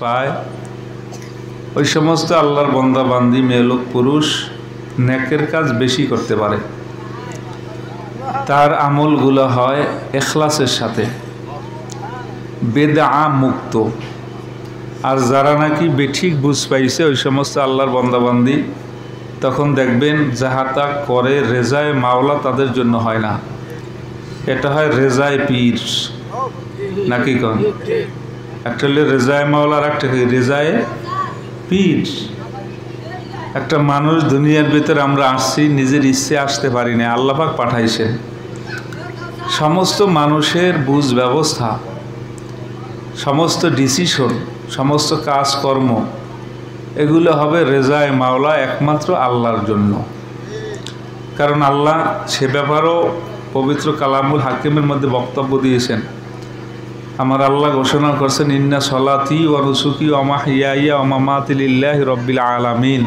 পায় ওই সমস্ত আল্লাহর বান্দা বান্দি মেয়ে লোক পুরুষ নেকের কাজ বেশি করতে পারে, তার আমলগুলো হয় ইখলাসের সাথে, বেদআ মুক্ত। আর যারা নাকি বেঠিক বুঝ পাইছে ওই সমস্ত আল্লাহর বান্দা বান্দি, তখন দেখবেন যাহাতা করে রেজায়ে মাওলা তাদের জন্য হয় না, এটা হয় রেজায়ে পীর। নাকি কোন একটা হলে রেজায়ে মাওলা আর একটা রেজায়ে পীর। একটা মানুষ দুনিয়ার ভিতরে আমরা আসছি, নিজের ইচ্ছে আসতে পারি না, আল্লাহ পাক পাঠাইছেন। সমস্ত মানুষের বুঝ ব্যবস্থা, সমস্ত ডিসিশন, সমস্ত কাজকর্ম এগুলো হবে রেজায়ে মাওলা, একমাত্র আল্লাহর জন্য। কারণ আল্লাহ সে ব্যাপারেও পবিত্র কালামুল হাকিমের মধ্যে বক্তব্য দিয়েছেন। আমার আল্লাহ ঘোষণা করছেন, ইন্না সলাতি ওয়া নুসুকি ওয়া মাহইয়ায়া ওয়া মামাতি লিল্লাহি রাব্বিল আলামিন।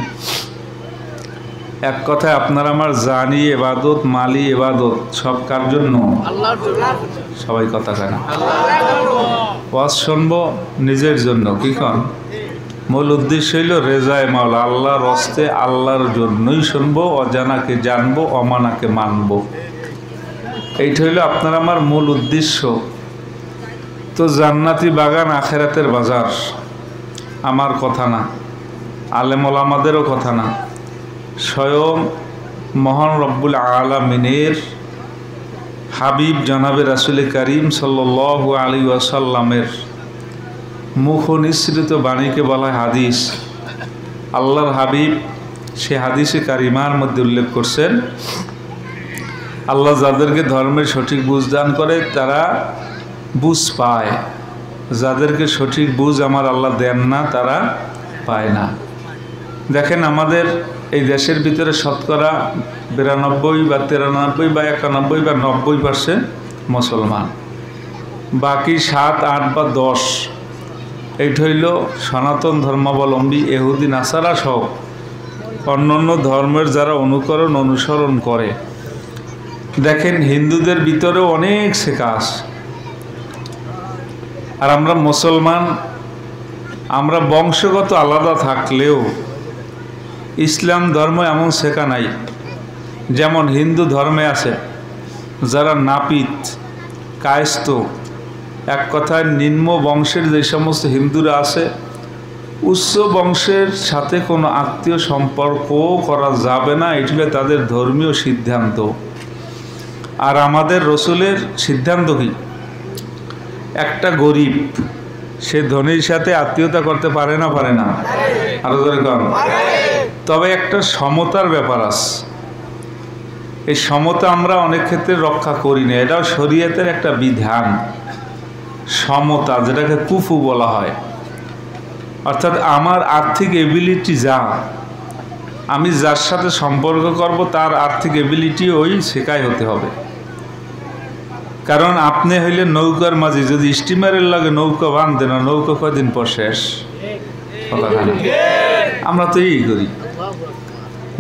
এক কথায় আপনার আমার জানি ইবাদত, মালি ইবাদত সব কার জন্য? আল্লাহর জন্য। সবাই কথা কেন? ওয়াজ শুনবো নিজের জন্য, কি কন? মূল উদ্দেশ্য হইল রেজায়ে মাওলা, আল্লাহর রাস্তে, আল্লাহর জন্যই শুনবো, অজানাকে জানবো, অমানাকে মানবো। এইটা হইল আপনার আমার মূল উদ্দেশ্য। তো জান্নাতি বাগান আখেরাতের বাজার আমার কথা না, আলেম ওলামাদেরও কথা না, স্বয়ং মহান রব্বুল আলামিনের হাবিব জনাবে রাসূল করিম সাল্লাল্লাহু আলাইহি ওয়াসাল্লামের মুখ নিঃসৃত বাণীকে বলা হয় হাদিস। আল্লাহর হাবিব সে হাদিসে কারিমার মধ্যে উল্লেখ করছেন, আল্লাহ যাদেরকে ধর্মের সঠিক বুঝ দান করে তারা বুঝ পায়, যাদেরকে সঠিক বুঝ আমার আল্লাহ দেন না তারা পায় না। দেখেন আমাদের এই দেশের ভিতরে শতকরা 92 বা 93 বা 91 বা 90% মুসলমান, বাকি 7, 8 বা 10 এইটা হইল সনাতন ধর্মাবলম্বী, ইহুদি নাসারা সহ অন্যান্য ধর্মের যারা অনুসরণ করে। দেখেন হিন্দুদের ভিতরেও অনেক শেখা আছে, আর আমরা মুসলমান, আমরা বংশগত আলাদা থাকলেও ইসলাম ধর্ম এমন শেখা নাই। যেমন হিন্দু ধর্মে আছে যারা নাপিত, কায়স্থ, এক কথায় নিম্ন বংশের যে সমস্ত হিন্দুরা আছে, উচ্চ বংশের সাথে কোনো আত্মীয় সম্পর্ক করা যাবে না, এটি তাদের ধর্মীয় সিদ্ধান্ত। আর আমাদের রসুলের সিদ্ধান্ত কি? একটা গরিব সে ধনীর সাথে আত্মীয়তা করতে পারে না? পারে না? আরো ধরে কম। তবে একটা সমতার ব্যাপার আছে, এই সমতা আমরা অনেক ক্ষেত্রে রক্ষা করি না, এটাও শরীয়তের একটা বিধান। সমতা যেটাকে কুফু বলা হয়, অর্থাৎ আমার আর্থিক এবিলিটি যা, আমি যার সাথে সম্পর্ক করব তার আর্থিক এবিলিটি ওই শেখাই হতে হবে। কারণ আপনি হইলে নৌকার মাঝি, যদি স্টিমারের লাগে নৌকা বাঁধে না, নৌকা কয়দিন পর শেষ। আমরা তো এই করি,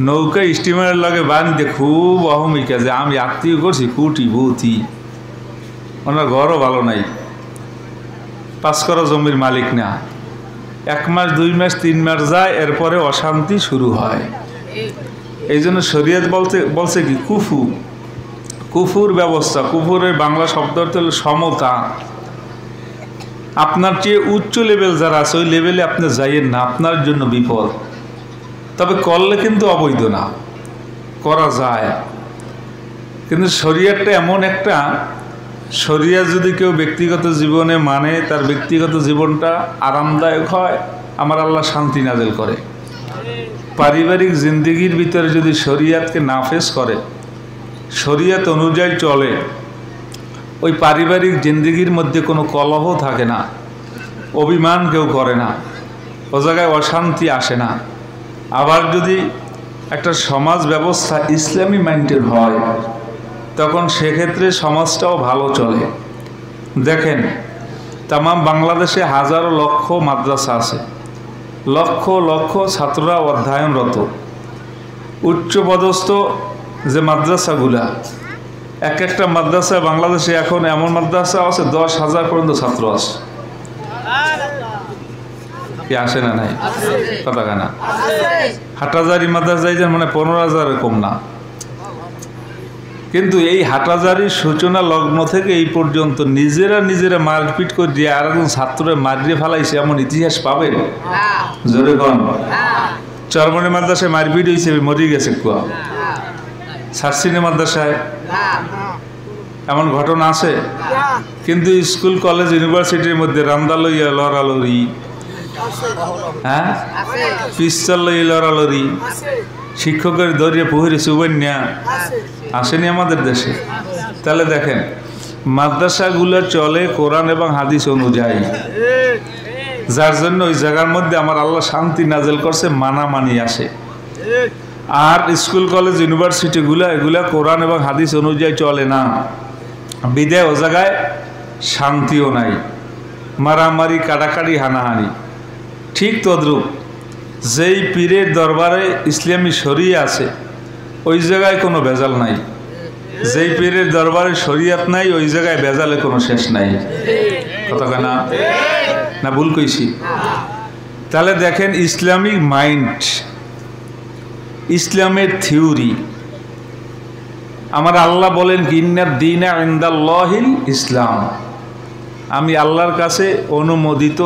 নৌকা স্টিমারের লাগে বাঁধতে খুব অহমিকা যে আমি আত্মীয় করছি কুটি বৌতি, ওনার ঘরও ভালো নাই, 5 করা জমির মালিক না, 1 মাস 2 মাস 3 মাস যায়, এরপরে অশান্তি শুরু হয়। এই জন্য শরীয়ত বলছে কি কুফু, কুফুর ব্যবস্থা। কুফুরের বাংলা শব্দ হল সমতা। আপনার চেয়ে উচ্চ লেভেল যারা আছে ওই লেভেলে আপনি যাইয়েন না, আপনার জন্য বিপদ। তবে করলে কিন্তু অবৈধ না, করা যায়। কিন্তু শরীয়তটা এমন একটা, শরীয়ত যদি কেউ ব্যক্তিগত জীবনে মানে, তার ব্যক্তিগত জীবনটা আরামদায়ক হয়, আমার আল্লাহ শান্তি নাযিল করে। পারিবারিক জিন্দেগির ভিতরে যদি শরীয়তকে নাফেজ করে, শরীয়ত অনুযায়ী চলে, ওই পারিবারিক জিন্দেগির মধ্যে কোনো কলহ থাকে না, অভিমান কেউ করে না, ও জায়গায় অশান্তি আসে না। আবার যদি একটা সমাজ ব্যবস্থা ইসলামী মাইন্ডের হয়, তখন সেক্ষেত্রে সমাজটাও ভালো চলে। দেখেন তাম বাংলাদেশে হাজারো লক্ষ মাদ্রাসা আছে, লক্ষ লক্ষ ছাত্ররা অধ্যয়নরত। উচ্চপদস্থ যে মাদ্রাসাগুলা, এক একটা মাদ্রাসা বাংলাদেশে এখন এমন মাদ্রাসা আছে 10,000 পর্যন্ত ছাত্র আছে। কি আসে না নাই? কথা কেনা হাটাজারি মাদ্রাসায় যান মানে 15,000 কম না। কিন্তু এই হাটাজারির সূচনা লগ্ন থেকে এই পর্যন্ত নিজেরা মারপিট করে দিয়ে আর একজন ছাত্ররা মারিয়ে ফেলাইছে এমন ইতিহাস পাবেন? জোরে কন। চরমনি মাদ্রাসায় মারপিট হয়েছে, মরে গেছে কুয়া। সারসিনে মাদ্রাসায় এমন ঘটনা আছে। কিন্তু স্কুল কলেজ ইউনিভার্সিটির মধ্যে রামদা লইয়া লড়ালড়ি, হ্যাঁ, পিস্তল লইয়া লড়ালড়ি, শিক্ষকের দরিয়ে পুহরে সুবন্যা আসেনি আমাদের দেশে। তাহলে দেখেন মাদ্রাসাগুলো চলে কোরআন এবং হাদিস অনুযায়ী, যার জন্য ওই জায়গার মধ্যে আমার আল্লাহ শান্তি নাজেল করছে, মানামানি আসে। আর স্কুল কলেজ ইউনিভার্সিটিগুলো এগুলা কোরআন এবং হাদিস অনুযায়ী চলে না, বিদায় ও জায়গায় শান্তিও নাই, মারামারি, কাটাকাটি, হানাহানি। ঠিক তদ্রূপ যেই পীরের দরবারে ইসলামী শরিয়া আছে ওই জায়গায় কোনো ভেজাল নাই, যেই পীরের দরবারে শরিয়াত নাই ওই জায়গায় ভেজালে কোনো শেষ নাই। কথা কেনা না ভুল কইছি? তাহলে দেখেন ইসলামিক মাইন্ড, ইসলামের থিওরি, আমার আল্লাহ বলেন ইন্নাদ দীনা ইনদাল্লাহিল ইসলাম, আমি আল্লাহর কাছে অনুমোদিত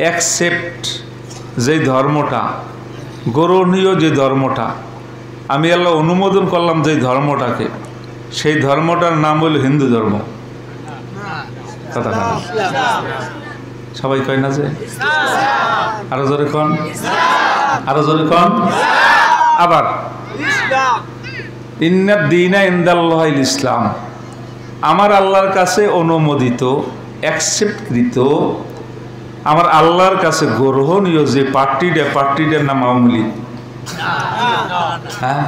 অ্যাকসেপ্ট যে ধর্মটা, গ্রহণীয় যে ধর্মটা, আমি আল্লাহ অনুমোদন করলাম যে ধর্মটাকে, সেই ধর্মটার নাম হলো হিন্দু ধর্ম। কথা সবাই কয় না যে? আরো জোরে কন, আরো জোরে কন। আবার ইন্নাদ দীনা ইনদাল্লাহিল ইসলাম, আমার আল্লাহর কাছে অনুমোদিত, অ্যাকসেপ্টকৃত, আমার আল্লাহর কাছে গ্রহণীয় যে পার্টিটার নাম আওয়ামী লীগ, হ্যাঁ,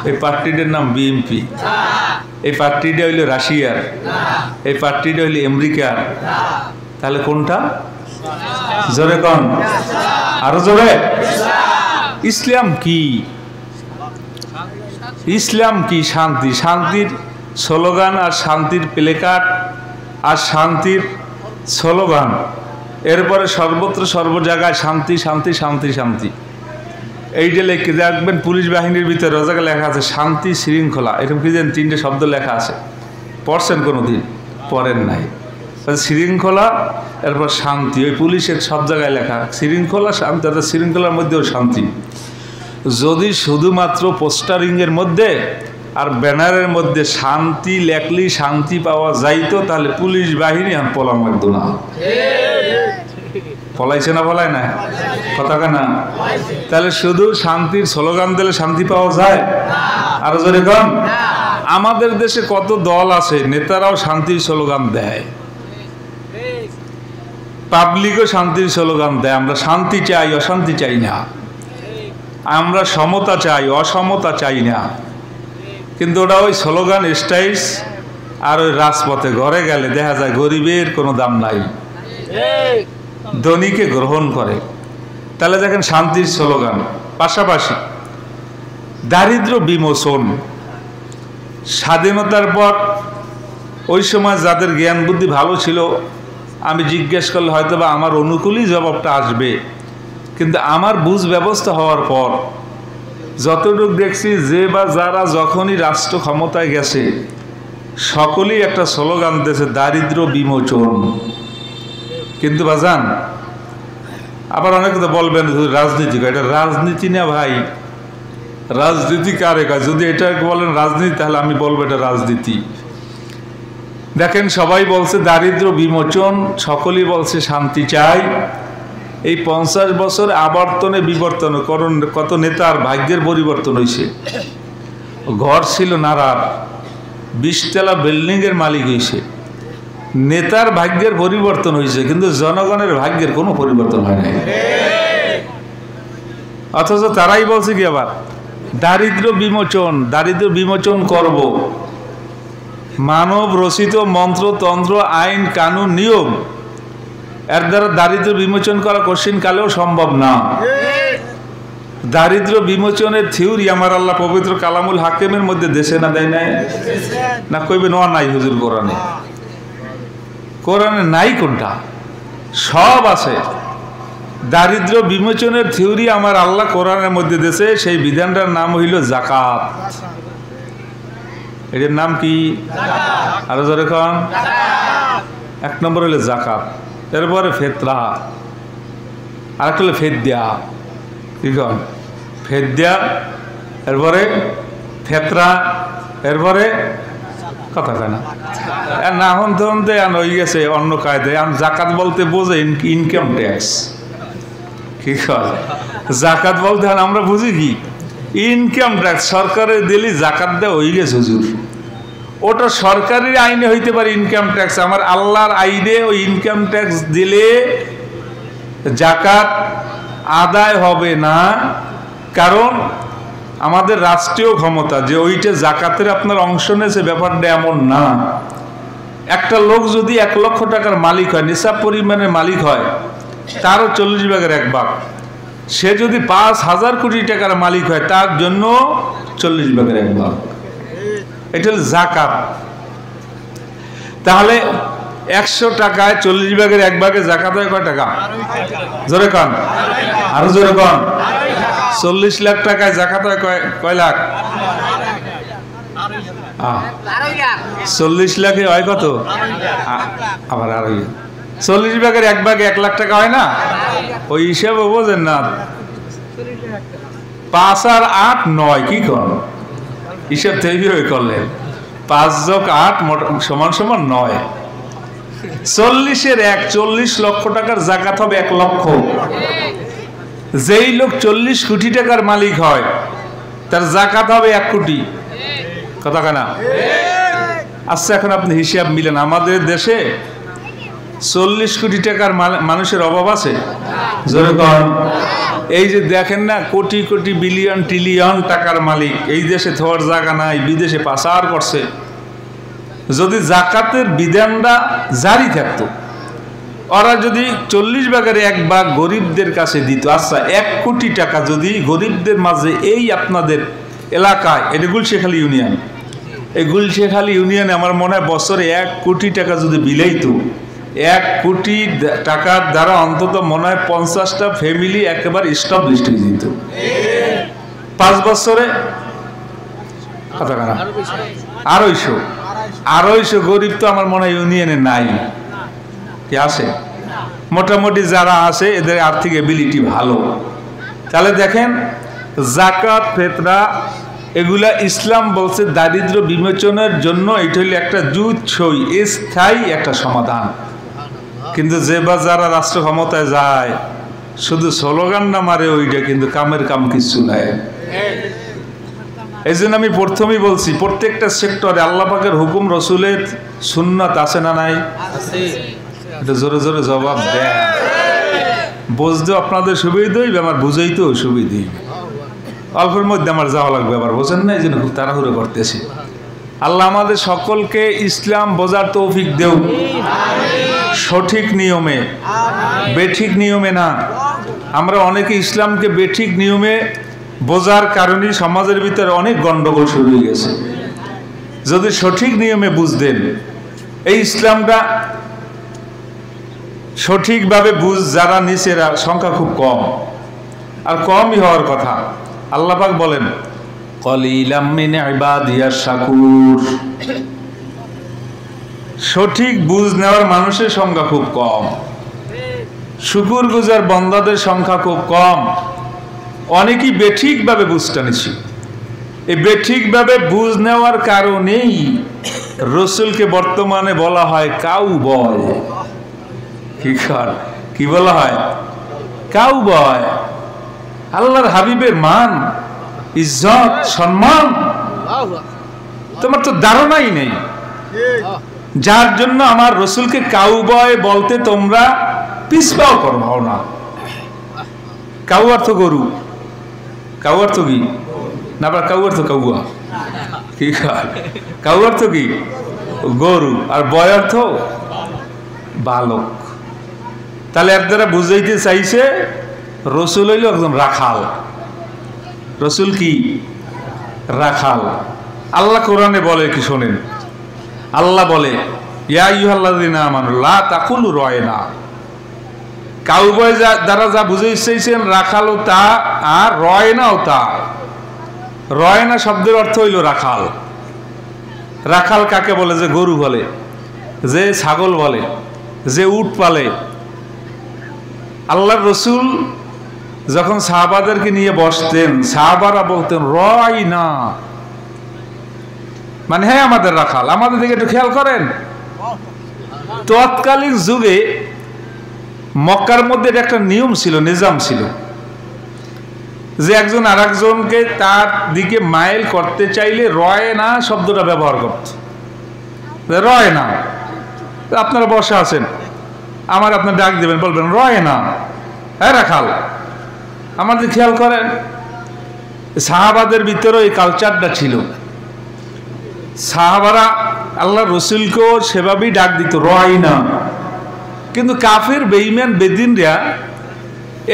এই পার্টিটার নাম বিএনপি, এই পার্টিটা হইল রাশিয়ার, এই পার্টিটা হইল আমেরিকার। তাহলে কোনটা? জোরে কন, আরো জোরে। ইসলাম কি? ইসলাম কি? শান্তি, শান্তির স্লোগান আর শান্তির প্লেকার্ড আর শান্তির স্লোগান, এরপরে সর্বত্র সর্ব জায়গায় শান্তি শান্তি শান্তি শান্তি। এইটা লিখে দেখবেন পুলিশ বাহিনীর ভিতরে রোজাকে লেখা আছে শান্তি শৃঙ্খলা, এরকম কি যেন 3টে শব্দ লেখা আছে। পড়ছেন কোনো দিন? পড়েন নাই। শৃঙ্খলা, এরপর শান্তি, ওই পুলিশের সব জায়গায় লেখা শৃঙ্খলা শান্তি, অর্থাৎ শৃঙ্খলার মধ্যেও শান্তি। যদি শুধুমাত্র পোস্টারিংয়ের মধ্যে আর ব্যানারের মধ্যে শান্তি লেখলি শান্তি পাওয়া যাইতো তাহলে পুলিশ বাহিনী আর পলাম লাগতো না। পলাইছে না? পলায় না? কথা কেনা? তাহলে শুধু শান্তির স্লোগান দিলে শান্তি পাওয়া যায়? আরো জোরে কম। আমাদের দেশে কত দল আছে, নেতারাও শান্তির স্লোগান দেয়, পাবলিকও শান্তির স্লোগান দেয়। আমরা শান্তি চাই, অশান্তি চাই না। আমরা সমতা চাই, অসমতা চাই না। কিন্তু ওটা ওই স্লোগান স্টাইলস, আর ওই রাজপথে ঘরে গেলে দেখা যায় গরিবের কোনো দাম নাই, ধনীকে গ্রহণ করে। তাহলে দেখেন শান্তির স্লোগান। পাশাপাশি দারিদ্র বিমোচন, স্বাধীনতার পর ওই সময় যাদের জ্ঞান বুদ্ধি ভালো ছিল, আমি জিজ্ঞেস করলে হয়তো বা আমার অনুকূলই জবাবটা আসবে, কিন্তু আমার বুঝ ব্যবস্থা হওয়ার পর যতটুকু দেখছি যে বা যারা যখনই রাষ্ট্র ক্ষমতায় গেছে সকলেই একটা স্লোগান দিয়েছে দারিদ্র বিমোচন। কিন্তু বাজান আবার অনেকে তো বলবেন রাজনীতি, এটা রাজনীতি না ভাই, রাজনীতি কারে কয়? যদি এটা বলেন রাজনীতি তাহলে আমি বলবো এটা রাজনীতি। দেখেন সবাই বলছে দারিদ্র বিমোচন, সকলেই বলছে শান্তি চাই। এই 50 বছর আবর্তনে বিবর্তন কত নেতার ভাগ্যের পরিবর্তন হয়েছে। ঘর ছিল নারার, 20 তলা বিল্ডিংয়ের মালিক হয়েছে। নেতার ভাগ্যের পরিবর্তন হয়েছে, কিন্তু জনগণের ভাগ্যের কোনো পরিবর্তন হয় নাই। অথচ তারাই বলছে কি আবার দারিদ্র বিমোচন, দারিদ্র বিমোচন করব। মানব রচিত মন্ত্রতন্ত্র, আইন কানুন, নিয়ম, এর দ্বারা দারিদ্র বিমোচন করা কঠিন কালেও সম্ভব না। দারিদ্র বিমোচনের থিওরি আমার আল্লাহ পবিত্র কালামুল হাকিমের মধ্যে দেশে না দেয় নাই? না কইবে নোয়া নাই হুজুর কোরআনে? কোরআনে নাই কোনটা? সব আছে। দারিদ্র বিমোচনের থিওরি আমার আল্লাহ কোরআনের মধ্যে দিয়েছে, সেই বিধানটার নাম হইল জাকাত। এটার নাম কি? আরো জোরে কোন। এক নম্বর হইল জাকাত, এরপরে ফেতরা, আর একটা হলো ফেদ্যা। কি কন? ফেদ্যা, এরপরে ফেতরা, এরপরে কথা কয় না না হন তখন হয়ে গেছে অন্য কায়দায়। জাকাত বলতে বোঝে ইনকাম ট্যাক্স। কি কয়? জাকাত বলতে আমরা বুঝি কি ইনকাম ট্যাক্স। সরকারের দিলি জাকাত দেওয়া হয়ে গেছে হুজুর। ওটা সরকারের আইনে হইতে পারে ইনকাম ট্যাক্স, আমার আল্লাহর আইনে ওই ইনকাম ট্যাক্স দিলে জাকাত আদায় হবে না। কারণ আমাদের রাষ্ট্রীয় ক্ষমতা যে ওইটা জাকাতের আপনার অংশ নেছে, ব্যাপারটা এমন না। একটা লোক যদি 1 লক্ষ টাকার মালিক হয়, নিসাব পরিমাণের মালিক হয়, তারও 40 ভাগের 1 ভাগ। সে যদি 5,000 কোটি টাকার মালিক হয়, তার জন্য 40 ভাগের 1 ভাগ। এটা হল জাকাত। তাহলে 100 টাকায় 40 ভাগের 1 ভাগে জাকাত হয় কয় টাকা? জোরে কন, আরো জোরে কন। 40 লাখ টাকায় জাকাত হয় কয় লাখ? 40 লাখে হয় কত? আবার আরো 40 ভাগের 1 ভাগে 1 লাখ টাকা হয় না? ওই হিসাবে বোঝেন না। 5 আর 8 9। কি কর হিসাব তৈরি করলেন? 5 যোগ 8 সমান সমান 9। 40-এর 1, 40 লক্ষ টাকার জাকাত হবে 1 লক্ষ। যেই লোক 40 কোটি টাকার মালিক হয়, তার জাকাত হবে 1 কোটি। কথা কেনা? আচ্ছা, এখন আপনি হিসাব মিলেন, আমাদের দেশে 40 কোটি টাকার মানুষের অভাব আছে? জোরে কন। এই যে দেখেন না, কোটি কোটি বিলিয়ন ট্রিলিয়ন টাকার মালিক, এই দেশে থাকার জায়গা নাই, বিদেশে পাচার করছে। যদি জাকাতের বিধানটা জারি থাকতো, ওরা যদি 40 ভাগের 1 ভাগ গরিবদের কাছে দিত। আচ্ছা, 1 কোটি টাকা যদি গরিবদের মাঝে, এই আপনাদের এলাকায়, এটা গুলশেখালী ইউনিয়ন, এই গুলশেখালী ইউনিয়নে আমার মনে হয় বছরে 1 কোটি টাকা যদি বিলাইতো, 1 কোটি টাকার দ্বারা অন্তত মনে হয় 50টা ফ্যামিলি একেবারে এস্টাবলিশড হয়ে যেত 5 বছরে। কথা কানা? 250 গরিব তো আমার মনে হয় ইউনিয়নে নাই। কি আছে? মোটামুটি যারা আছে এদের আর্থিক এবিলিটি ভালো। তাহলে দেখেন, জাকাত, ফেতরা এগুলা ইসলাম বলছে দারিদ্র বিমোচনের জন্য। এটা হইলে একটা জুৎসই স্থায়ী একটা সমাধান। কিন্তু যে বা যারা রাষ্ট্র ক্ষমতায় যায় শুধু স্লোগান না মারে, ওইটা কিন্তু কামের কাম কিছু নাই। এই জন্য আমি প্রথমেই বলছি, প্রত্যেকটা সেক্টরে আল্লাহ পাকের হুকুম, রসুলের সুন্নাত আছে না নাই? এটা জোরে জোরে জবাব দেন। বুঝতেও আপনাদের সুবিধা হইবে, আমার বুঝাইতেও সুবিধা হইবে। অল্পের মধ্যে আমার যাওয়া লাগবে, আবার বোঝেন না, এই জন্য খুব তাড়াহুড়ো করতেছি। আল্লাহ আমাদের সকলকে ইসলাম বোঝার তৌফিক দেও, সঠিক নিয়মে, বেঠিক নিয়মে না। আমরা অনেকে ইসলামকে বেঠিক নিয়মে বোঝার কারণে সমাজের ভিতরে অনেক গন্ডগোল শুরু হয়ে গেছে। যদি সঠিক নিয়মে বুঝতেন, এই ইসলামটা সঠিকভাবে যারা নিচে, সংখ্যা খুব কম, আর কমই হওয়ার কথা। আল্লাহ পাক বলেন, কলিলাম মিন ইবাদিয়াশ শাকুর। সঠিক বুঝ নেওয়ার মানুষের সংখ্যা খুব কম, শুকুর গুজার বান্দাদের সংখ্যা খুব কম। অনেকেই বেঠিকভাবে বুঝটা নিছি। এই বেঠিকভাবে বুঝ নেওয়ার কারণেই রসুলকে বর্তমানে বলা হয় কাউবয়। কি বলা হয়? কাউবয়। আল্লাহর হাবিবের মান, ইজ্জত, সম্মান তোমার তো ধারণাই নেই, যার জন্য আমার রসুলকে কাউবয় বলতে তোমরা পিছপাও করো না। কাউ অর্থ গরু, কাউ অর্থ কি না, আবার কাউ অর্থ কাউয়া। কি কাউ অর্থ কি? গরু। আর বয় অর্থ বালক। তাহলে এর দ্বারা বুঝাইতে চাইছে রসুল হইল একদম রাখাল। রসুল কি? রাখাল। আল্লাহ কোরআনে বলে কি শোনেন, আল্লাহ বলে, ইয়া আইয়ুহাল্লাযীনা আমানু লা তাকুলু রায়না। কাউবয় দ্বারা যা বুঝাইছেন রাখালও তা, আর রয়নাও তা। রয়না শব্দের অর্থ হইল রাখাল। রাখাল কাকে বলে? যে গরু বলে, যে ছাগল বলে, যে উট পালে। আল্লাহর রসুল যখন সাহাবাদেরকে নিয়ে বসতেন, সাহাবারা বলতেন রয়না, মানে হ্যাঁ আমাদের রাখাল, আমাদের দিকে একটু খেয়াল করেন। তৎকালীন যুগে মক্কার মধ্যে একটা নিয়ম ছিল, নিজাম ছিল, যে একজন আর একজনকে তার দিকে মাইল করতে চাইলে রয়না শব্দটা ব্যবহার করত। রয়না, আপনারা বসে আছেন, আমার আপনার ডাক দেবেন, বলবেন রয়না, হ্যাঁ রাখাল, আমাদের খেয়াল করেন। সাহাবাদের ভিতরেও এই কালচারটা ছিল। সাহাবারা আল্লাহ রসুলকেও সেভাবেই ডাক দিত রয়না। কিন্তু কাফের বেঈমান বেদিনরা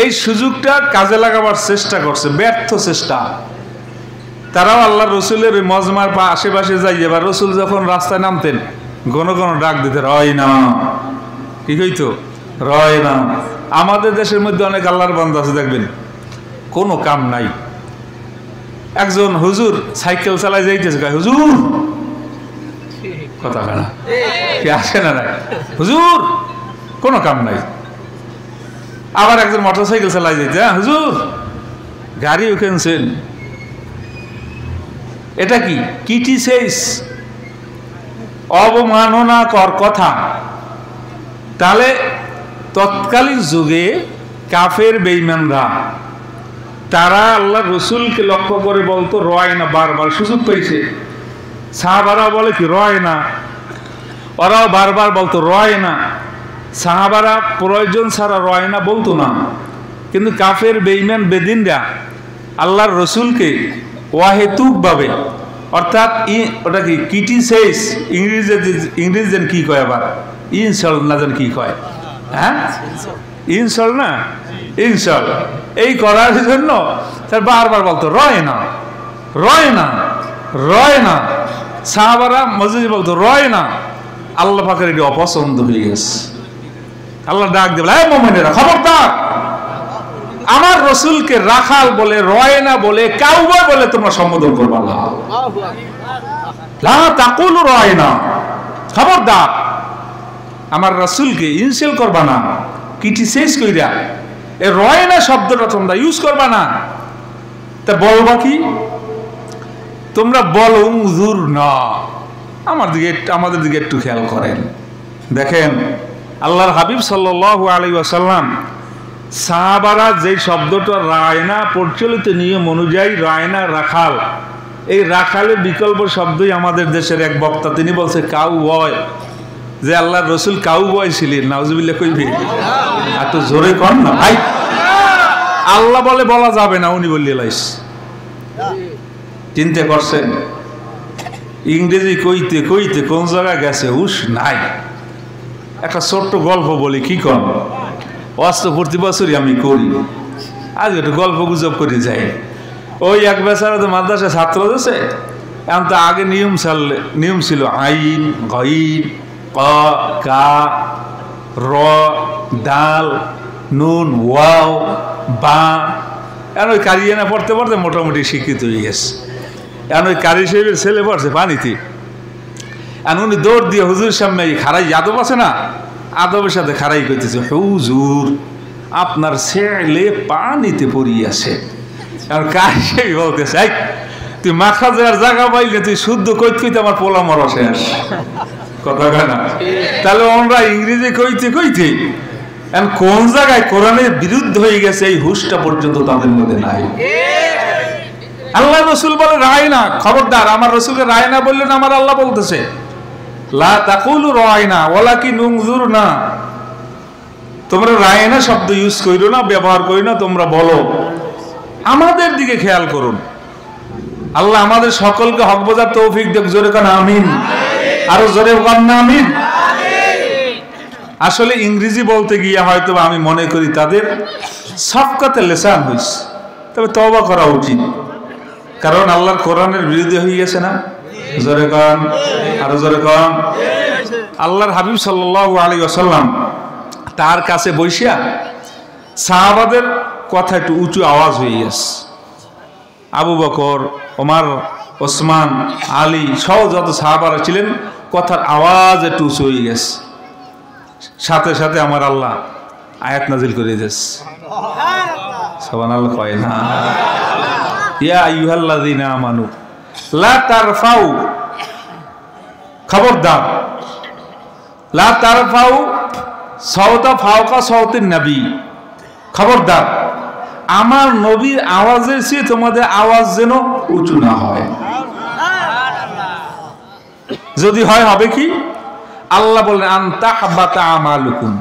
এই সুযোগটা কাজে লাগাবার চেষ্টা করছে, ব্যর্থ চেষ্টা। তারাও আল্লাহ রসুলের ওই মজমার বা আশেপাশে যাই, এবার রসুল যখন রাস্তায় নামতেন ঘন ঘন ডাক দিতে রয়না। কি কইতো? রয়না। আমাদের দেশের মধ্যে অনেক আল্লাহর বান্দা আছে, দেখবেন কোনো কাম নাই, একজন হুজুর সাইকেল চালায় যাইতেছে, কয় হুজুর, কথা কানা কি আসে না নাই, হুজুর, কোনো কাম নাই। আবার একজন মোটর সাইকেল চালাই যাইতে, হ্যাঁ হুজুর, গাড়িও কিনছেন। এটা কি ক্রিটিসাইজ, অবমাননা কর কথা। তাহলে তৎকালীন যুগে কাফের বেঈমানরা তারা আল্লাহ রসুলকে লক্ষ্য করে বলতো রয়না, বারবার সুযোগ পেয়েছে। সাহাবারা বলে কি রয়না, ওরাও বারবার বলতো রয়না। সাহাবারা প্রয়োজন ছাড়া রয়না বলতো না, কিন্তু কাফের বেঈমান বেদিনরা আল্লাহর রসুলকে অহেতুকভাবে, অর্থাৎ ওটা কি ক্রিটিসাইজ, ইংরেজি কি কয়, আবার ইনসাল্ট না জানি কি কয়, হ্যাঁ ইনসাল্ট না, ইনসাল্ট, এই করার জন্য তার বারবার বলতো রয়না, রয়না, রয়না। সাহাবারা মসজিদে বলতো রয়না। আল্লাহ পাকের এটি অপছন্দ হয়ে গেছে। আল্লাহ ডাক দেবে, এই মুমিনেরা খবরদার, আমার রসুলকে রাখাল বলে, রয়না বলে, কাউবয় বলে তোমরা সম্বোধন করবা না। লা তাকুলু রয়না, খবরদার আমার রসুলকে ইনসাল্ট করবা না, ক্রিটিসাইজ কইরা এই রয়না শব্দটা তোমরা ইউজ করবা না। তা বলবা কি? তোমরা বলো উযুর না, আমাদের দিকে একটু খেয়াল করেন। দেখেন আল্লাহর হাবিব সাল্লাল্লাহু আলাইহি ওয়াসাল্লাম, সাহাবারা যে শব্দটা রায়না, প্রচলিত নিয়ম অনুযায়ী রায়না রাখাল, এই রাখালের বিকল্প শব্দই আমাদের দেশের এক বক্তা তিনি বলছে কাউবয়, যে আল্লাহর রসুল কাউবয় ছিলেন। নাউজুবিল্লাহ কইবে, এত জোরে কন না ভাই। আল্লাহ বলে বলা যাবে না, উনি বললে লাইস। চিন্তা করছেন ইংরেজি কইতে কইতে কোন জায়গায় গেছে হুশ নাই। একটা ছোট্ট গল্প বলি, কি কর, অস্ত্র প্রতি বছরই আমি করি, আজ একটু গল্প গুজব করে যাই। ওই এক বেচারা তো মাদ্রাসা ছাত্র আছে, এখন তো আগে নিয়ম ছিল আইন, গইন, ক, কা, র, দাল, নুন, ওয়াও, বা। এখন ওই কারিয়ানা পড়তে পড়তে মোটামুটি শিক্ষিত হয়ে গেছে। এখন ওই কারি সাহেবের ছেলে পড়ছে পানিতে, এখন উনি দৌড় দিয়ে হুজুর সামনে খারাই আদব আছে না, আদবের সাথে খারাই করতেছে, হুজুর আপনার ছেলে পানিতে পড়িয়াছে। এখন কারি সাহেব বলতেছে, তুই মাখা যাওয়ার জায়গা পাইলে তুই শুদ্ধ কইতে কইতে আমার পোলা মরা শেষ, কথা কয় না? তাহলে ওনরা ইংরেজি কইতে কইতে এখন কোন জায়গায় কোরআনের বিরুদ্ধ হয়ে গেছে এই হুশটা পর্যন্ত তাদের মধ্যে নাই। আল্লাহ রসুল বলে রায়না, খবরদার আমার রসুলকে রায়না বললেন, আমার আল্লাহ বলতেছে লা তাকুলু রায়না ওয়ালাকিন উনজুরনা, তোমরা রায়না শব্দ ইউজ করো না, ব্যবহার করো না, তোমরা বলো আমাদের দিকে খেয়াল করুন। আল্লাহ আমাদের সকলকে হক বোঝার তৌফিক দেখ। জোরে কান আমিন, আরো জোরে কান না আমিন। আসলে ইংরেজি বলতে গিয়ে হয়তো আমি মনে করি তাদের সফকাতে লেসান হয়েছে, তবে তওবা করা উচিত, কারণ আল্লাহর কোরআনের বিরুদ্ধে হয়ে গেছে না। জোরে কান, আরো জোরে কান। আল্লাহর হাবিব সাল্লাল্লাহু আলাইহি ওয়াসাল্লাম তার কাছে বসিয়া সাহাবাদের কথা একটু উঁচু আওয়াজ হয়ে গেছে। আবু বকর, ওমর, ওসমান, আলী সহ যত সাহাবারা ছিলেন কথার আওয়াজ একটু উঁচু হয়ে গেছে। সাথে সাথে আমার আল্লাহ আয়াত নাজিল করে দিয়েছে। সুবহানাল্লাহ কয় না? ইয়া আইয়ুহাল্লাযীনা আমানু লা তারফাউ, খবরদার, লা তারফাউ সাওতা ফাওকা সাওতিন নবী, খবরদার আমার নবীর আওয়াজের চেয়ে তোমাদের আওয়াজ যেন উঁচু না হয়। যদি হয় হবে কি? আল্লাহ বলেন আন তাহবাতা আমালুকুম,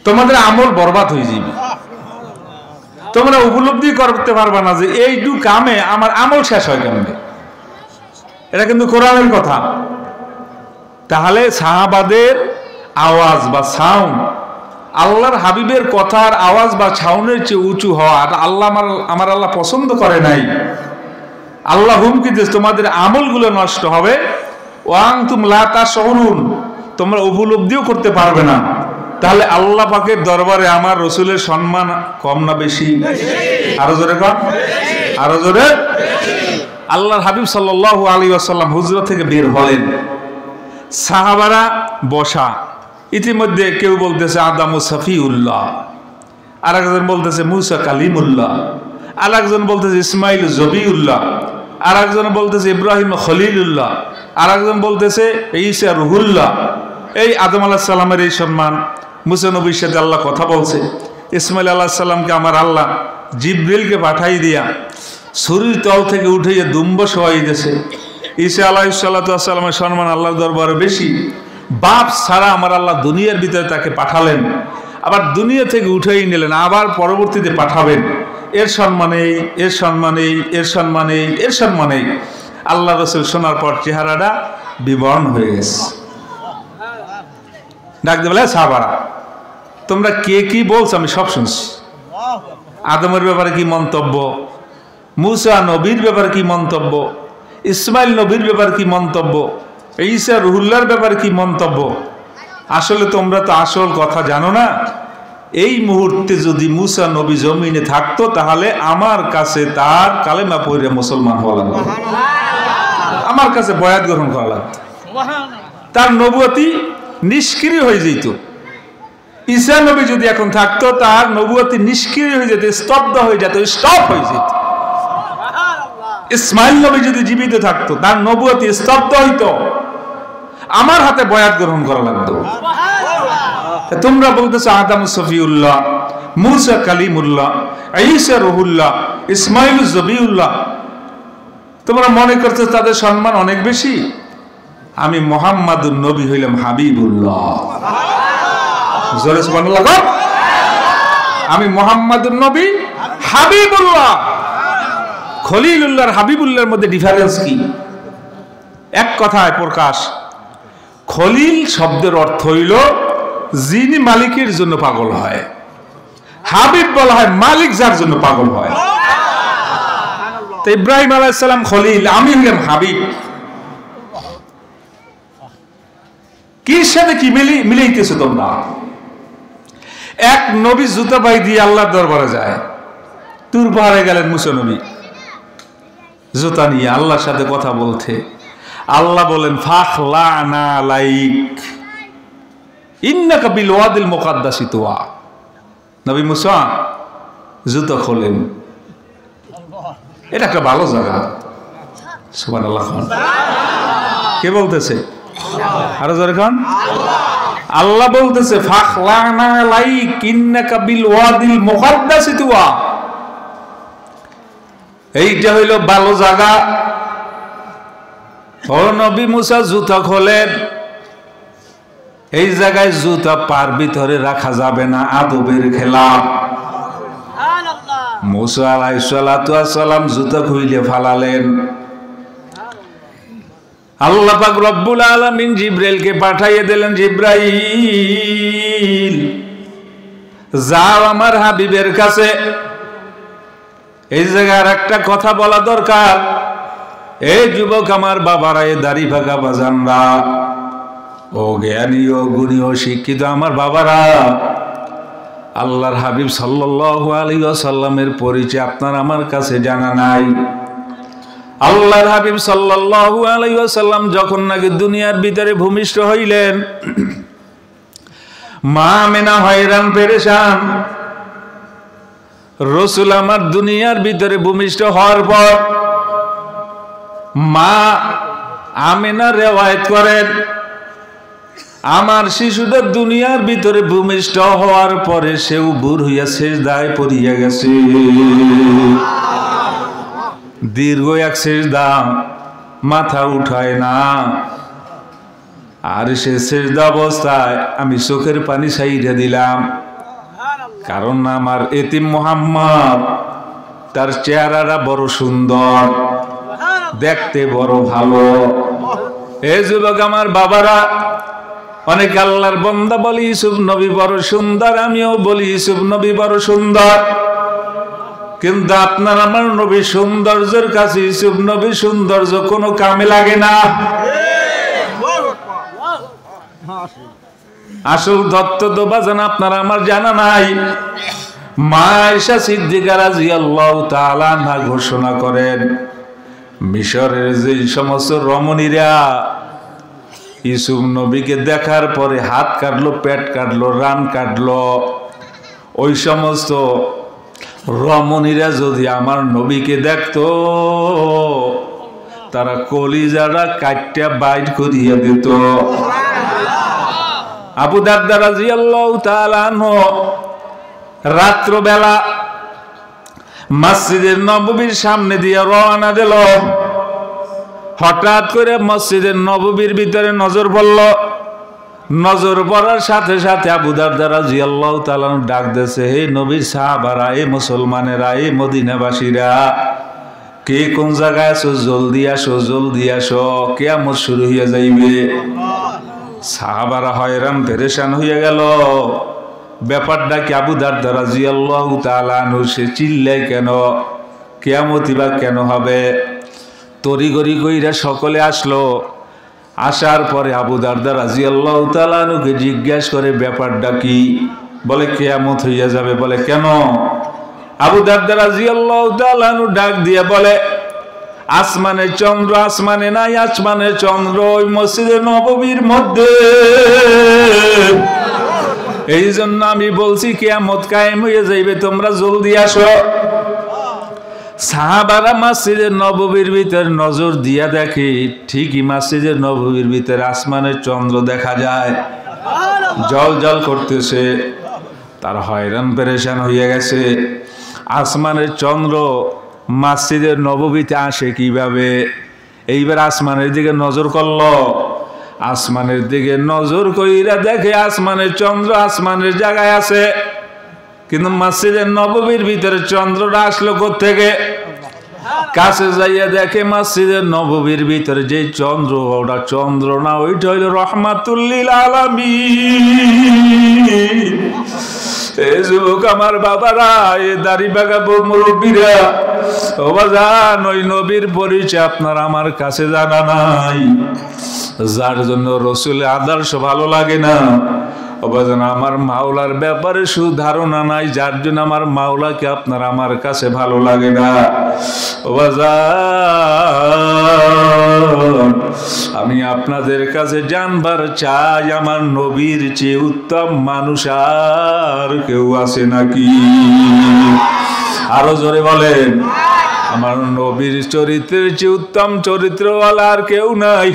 তোমাদের আমল বরবাদ হয়ে যাবে। তোমরা উপলব্ধি করতে পারবে না যে এইটু কামে আমার আমল শেষ হয় কেমনে। এটা কিন্তু কোরআনের কথা। তাহলে সাহাবাদের আওয়াজ বা সাউন্ড আল্লাহর হাবিবের কথার আওয়াজ বা সাউন্ডের চেয়ে উঁচু হওয়া আল্লাহ আমার আল্লাহ পছন্দ করে নাই। আল্লাহ হুমকি দিয়েছে তোমাদের আমলগুলো নষ্ট হবে। ওয়াংতুম লা তাশউরুন, তোমরা উপলব্ধিও করতে পারবে না। তাহলে আল্লাহ পাকের দরবারে আমার রসুলের সম্মান কম না বেশি? আরো জোরে কম, আরো জোরে। আল্লাহর হাবিব সাল্লাল্লাহু আলাইহি ওয়াসাল্লাম হুজরা থেকে বের হলেন, সাহাবারা বসা। ইতিমধ্যে কেউ বলতেছে আদামু সফিউল্লাহ, আর একজন বলতেছে মুসা কালিমুল্লাহ, আর একজন বলতেছে ইসমাইল জবিউল্লাহ, আর একজন বলতেছে ইব্রাহিম খলিলুল্লাহ, আর একজন বলতেছে ঈসা রুহুল্লাহ। এই আদম আলাইহিস সালামের এই সম্মান, মুসা নবীর সাথে আল্লাহ কথা বলছে, ইসমাইল আলাইহিস সালামকে আমার আল্লাহ জিবরিলকে পাঠাই দিয়া শরীর তল থেকে উঠিয়ে দুম্ব শোয়াই দিয়েছে। ঈসা আলাইহিস সালামের সম্মান আল্লাহর দরবারে বেশি। বাপ ছাড়া আমার আল্লাহ দুনিয়ার ভিতরে তাকে পাঠালেন, আবার দুনিয়া থেকে উঠেই নিলেন, আবার পরবর্তীতে পাঠাবেন। এর সম্মানেই, এর সম্মানেই, এর সম্মানেই, এর সম্মানেই আল্লাহ রসুল শোনার পর চেহারাটা বিবর্ণ হয়ে গেছে। ডাকতে বলে সাহাবারা তোমরা কে কি বলছো আমি সব শুনছি। আদমের ব্যাপারে কি মন্তব্য, মুসা নবীর ব্যাপারে কি মন্তব্য, ইসমাইল নবীর ব্যাপারে কি মন্তব্য, ঈসা রুহুল্লাহর ব্যাপারে কি মন্তব্য। আসলে তোমরা তো আসল কথা জানো না। এই মুহূর্তে যদি মুসা নবী জমিনে থাকতো তাহলে আমার কাছে তার কালেমা পড়ে মুসলমান হওয়া লাগতো, আমার কাছে বয়াত গ্রহণ করা লাগতো, তার নবুয়তি নিষ্ক্রিয় হয়ে যেত। ঈসা নবী যদি এখন থাকতো তার নবুয়তি নিষ্ক্রিয় হয়ে যেত, স্তব্ধ হয়ে যেত, স্টপ হয়ে যেত। ইসমাইল নবী যদি জীবিত থাকতো তার নবুয়তি স্তব্ধ হইতো, আমার হাতে বয়াত গ্রহণ করা লাগতো। তোমরা বলতেছো আদম সফিউল্লাহ, মুসা কালিমুল্লাহ, ঈসা রুহুল্লাহ, ইসমাইল জবিউল্লাহ, তোমরা মনে করছো তাদের সম্মান অনেক বেশি। আমি মুহাম্মাদুর নবী হইলাম হাবিবুল্লাহ। জোরে সুবহানাল্লাহ। আমি মুহাম্মাদুর নবী হাবিবুল্লাহ। খলিলুল্লাহর হাবিবুল্লাহর মধ্যে ডিফারেন্স কি? এক কথায় প্রকাশ, খলিল শব্দের অর্থ হইল যিনি মালিকের জন্য পাগল হয়, হাবিব বলা হয় মালিক যার জন্য পাগল হয়। তো ইব্রাহিম আলাইহিস সালাম খলিল, আমি হইলাম হাবিব। কি সাথে কি মিলাইতেছো তোমরা? এক নবী জুতা পাই দিয়ে আল্লাহর দরবারে যায়, তুর পাহাড়ে গেলেন মুসা নবী জুতা নিয়ে আল্লাহর সাথে কথা বলতে। আল্লাহ বলেন ফাখলানা আলাইক ইন্নাকা বিল ওয়াদিল মুকাদ্দাসি তুয়া। নবী মুসা জুতা খোলেন, এটা একটা ভালো জায়গা। সুবহানাল্লাহ। কে বলতেছে? আরো জোরে খান। আল্লাহ বলতেছে ফাখলানা আলাইক ইন্নাকা বিল ওয়াদিল মুকাদ্দাসি তুয়া। এইটা হইল ভালো জায়গা। ও নবী মুসা জুতা খোলেন, এই জায়গায় জুতা পার ভিতরে রাখা যাবে না, আদবের খেলাফ। মুসা আলাইহিস সালাম জুতা খুইলে ফালালেন। আল্লাহ পাক রব্বুল আলামিন জিবরাইলকে পাঠাইয়ে দিলেন, জিবরাইল যাও আমার হাবিবের কাছে, এই জায়গার একটা কথা বলা দরকার। এই যুবক আমার বাবারা, এ দাড়ি ভাগা বাজানরা, ও জ্ঞানী ও গুণী ও শিক্ষিত আমার বাবারা, আল্লাহর হাবিব সাল্লাল্লাহু আলাইহি ওয়াসাল্লামের পরিচয় আপনার আমার কাছে জানা নাই। আল্লাহর হাবিব সাল্লাল্লাহু আলাইহি ওয়াসাল্লাম যখন নাকি দুনিয়ার ভিতরে ভূমিষ্ঠ হইলেন, মা আমিনা হয়রান পেরেশান। রাসূল আমার দুনিয়ার ভিতরে ভূমিষ্ঠ হওয়ার পর মা আমিনা রিওয়ায়াত করেন, আমার শিশুটা দুনিয়ার ভিতরে ভূমিষ্ঠ হওয়ার পরে সেও বুড় হইয়া সিজদায় পড়িয়া গেছে। দীর্ঘ এক সিজদা, মাথা উঠায় না। আর সে সিজদা অবস্থায় আমি চোখের পানি ছাইড়া দিলাম, কারণ আমার এতিম মুহাম্মদ তার চেহারাটা বড় সুন্দর, দেখতে বড় ভালো। এই যুবক আমার বাবারা, অনেক আল্লাহর বান্দা বলি ইউসুফ নবী বড় সুন্দর, আমিও বলি ইউসুফ নবী বড় সুন্দর, কিন্তু আপনার আমার নবী সৌন্দর্যের কাছে ইউসুফ নবী সৌন্দর্য কোনো কামে লাগে না। আসল তত্ত্ব তো বাজান আপনার আমার জানা নাই। মা আয়েশা সিদ্দিকা রাদিয়াল্লাহু তাআলা আনহা ঘোষণা করেন, মিশরের যে সমস্ত রমণীরা ইউসুফ নবীকে দেখার পরে হাত কাটলো, পেট কাটলো, রান কাটলো, ওই সমস্ত রমণীরা যদি আমার নবীকে দেখতো, তারা কলিজারা কাটটা বাইর করিয়া দিত। আবু দারদা রাদিয়াল্লাহু তাআলা আনহু রাত্রবেলা মসজিদের নববীর সামনে দিয়ে রওনা দিল। হঠাৎ করে মসজিদের নববীর ভিতরে নজর পড়ল। নজর পড়ার সাথে সাথে আবু দারদা রাদিয়াল্লাহু তাআলা ডাক দিয়েছে, হে নবীর সাহাবারা, হে মুসলমানেরা, হে মদিনাবাসীরা, কে কোন জায়গায় আছো, জলদি আসো, জলদি আসো, কিয়ামত শুরু হয়ে যাইবে। সাহাবারা হয়রান পেরেশান হয়ে গেল। ব্যাপারটা কি? আবু দারদা রাদিয়াল্লাহু তাআলা আনহু সে চিল্লায় কেন? কিয়ামতই বা কেন হবে? তড়িঘড়ি কইরা সকলে আসলো। আসার পরে আবু দারদা রাদিয়াল্লাহু তাআলা আনহুকে জিজ্ঞাসা করে, ব্যাপারটা কি? বলে কিয়ামত হইয়া যাবে। বলে কেন? আবু দারদা রাদিয়াল্লাহু তাআলা আনহু ডাক দিয়ে বলে, আসমানের চন্দ্র আসমানে নাই, আসমানের চন্দ্র ওই মসজিদে নববীর মধ্যে। এই জন্য আমি বলছি কিয়ামত কায়েম হয়ে যাইবে, তোমরা জলদি আসো। সাহাবারা মসজিদের নববীর ভিতর নজর দিয়া দেখে, ঠিকই মসজিদের নববীর ভিতরে আসমানের চন্দ্র দেখা যায়, জল জল করতেছে। তার হয়রান পেরেশান হয়ে গেছে, আসমানের চন্দ্র মসজিদের নববীতে আসে কিভাবে? এইবার আসমানের দিকে নজর করলো। আসমানের দিকে নজর কইরা দেখে আসমানের চন্দ্র আসমানের জায়গায় আছে, কিন্তু মসজিদের নববীর ভিতরে চন্দ্রটা আসলো কোত্থেকে? কাছে যাইয়া দেখে মসজিদের নববীর ভিতরে যে চন্দ্র, ওটা চন্দ্র না, ওইটা হইল রহমাতুল লিল আলামিন। এই যুবক আমার বাবারা, এ দাড়ি বাগা মুরব্বীরা, ও বাজান, ওই নবীর পরিচয় আপনার আমার কাছে জানা নাই। যার জন্য রাসূলের আদর্শ ভালো লাগে না, ও বাজান, আমার মাওলার ব্যাপারে সুধারণা নাই, যার জন্য আমার মাওলাকে আপনার আমার কাছে ভালো লাগে না। ও বাজান, আমি আপনাদের কাছে জানবার চাই, আমার নবীর চেয়ে উত্তম মানুষ আর কেউ আছে নাকি? আরো জোরে বলেন, আমার নবীর চরিত্রের চেয়ে উত্তম চরিত্রওয়ালা আর কেউ নাই।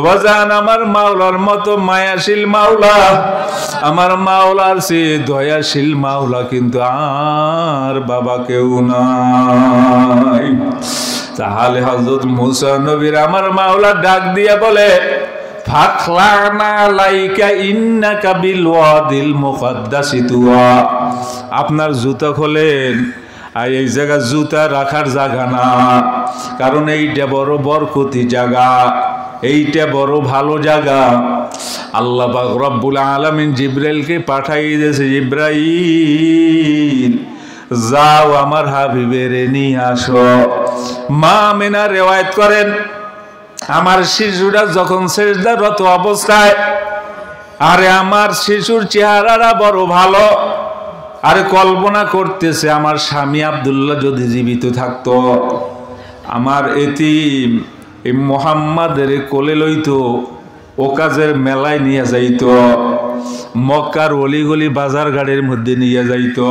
বাজান, আমার মাওলার মতো মায়াশীল মাওলা, আমার মাওলার চেয়ে দয়াশীল মাওলা কিন্তু আর বাবা কেউ নাই। তাহলে হযরত মুসা নবীর আমার মাওলা ডাক দিয়া বলে, ফাখলানা লাইকা ইন্নাকা বিল ওয়াদিল মুকদ্দাসি তুয়া। আপনার জুতা খোলেন, আর এই জায়গা জুতা রাখার জায়গা না, কারণ এইটা বড় বরকতি জায়গা, এইটা বড় ভালো জায়গা। আল্লাহ পাক রব্বুল আলামিন জিব্রাইলকে পাঠাই দিয়েছে, জিব্রাইল যাও আমার হাবিবের নিয়ে আসো। মা আমিনা রিওয়ায়াত করেন, আমার শিশুরা যখন আরে কল্পনা করতেছে আমার স্বামী আব্দুল্লাহ যদি জীবিত থাকতো, আমার এতিম এই মোহাম্মদের কোলে লইতো, ও কাজের মেলায় নিয়ে যাইতো, মক্কার অলিগলি বাজার গাড়ির মধ্যে নিয়ে যাইতো,